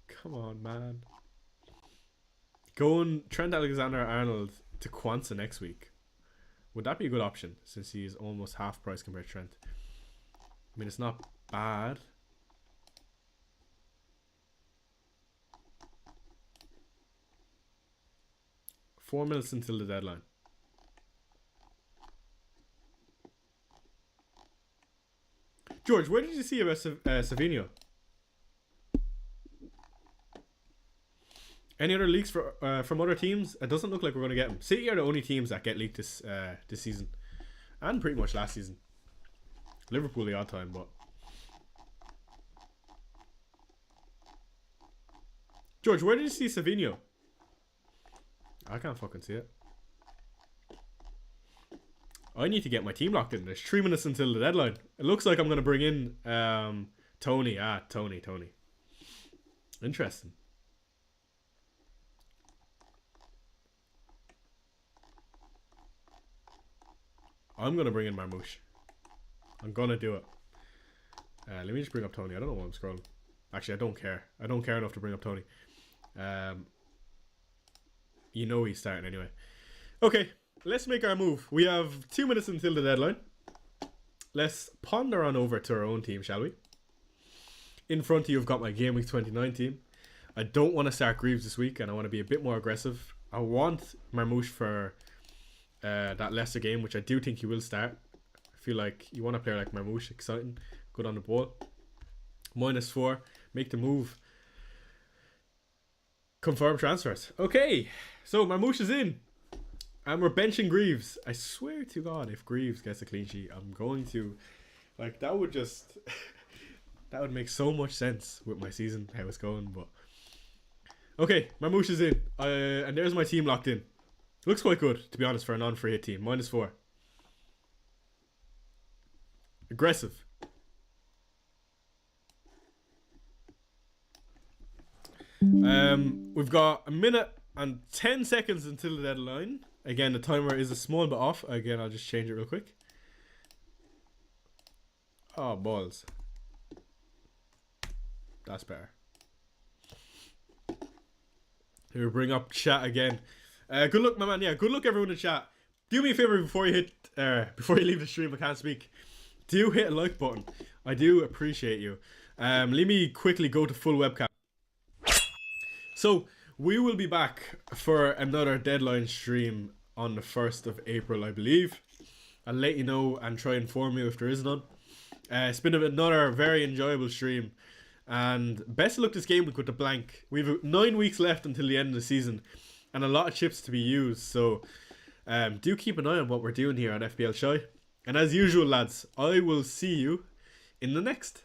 come on, man. Going Trent Alexander-Arnold to Kwanzaa next week. Would that be a good option, since he's almost half price compared to Trent? I mean, it's not bad. Four minutes until the deadline. George, where did you see about Savinho? Any other leaks from other teams? It doesn't look like we're going to get them. City are the only teams that get leaked this season, and pretty much last season. Liverpool the odd time, but George, where did you see Savinho? I can't fucking see it. I need to get my team locked in. There's 3 minutes until the deadline. It looks like I'm going to bring in Tony. Tony. Interesting. I'm going to bring in Marmouche. I'm going to do it. Let me just bring up Tony. I don't know why I'm scrolling. Actually, I don't care. I don't care enough to bring up Tony. You know he's starting anyway. Okay, let's make our move. We have 2 minutes until the deadline. Let's ponder on over to our own team, shall we? In front of you, I've got my Gameweek29 team. I don't want to start Greaves this week, and I want to be a bit more aggressive. I want Marmouche for that Leicester game, which I do think he will start. I feel like you want a player like Marmouche, exciting, good on the ball. -4, make the move. Confirm transfers. Okay, so Marmouche is in. And we're benching Greaves. I swear to God, if Greaves gets a clean sheet, I'm going to... Like, that would just... that would make so much sense with my season, how it's going, but... Okay, Marmouche is in. And there's my team locked in. Looks quite good, to be honest, for a non-free hit team. -4. Aggressive. We've got a minute and 10 seconds until the deadline. Again, the timer is a small bit off. Again, I'll just change it real quick. Oh, balls. That's better. Here we bring up chat again. Good luck, my man. Yeah, good luck, everyone in chat. Do me a favor before you leave the stream. I can't speak. Do hit a like button. I do appreciate you. Let me quickly go to full webcam. So we will be back for another deadline stream on the 1st of April, I believe. I'll let you know and try and inform you if there is none. It's been another very enjoyable stream. And best of luck this game week with the blank. We have 9 weeks left until the end of the season, and a lot of chips to be used. So do keep an eye on what we're doing here on FPL Shy. And as usual, lads, I will see you in the next.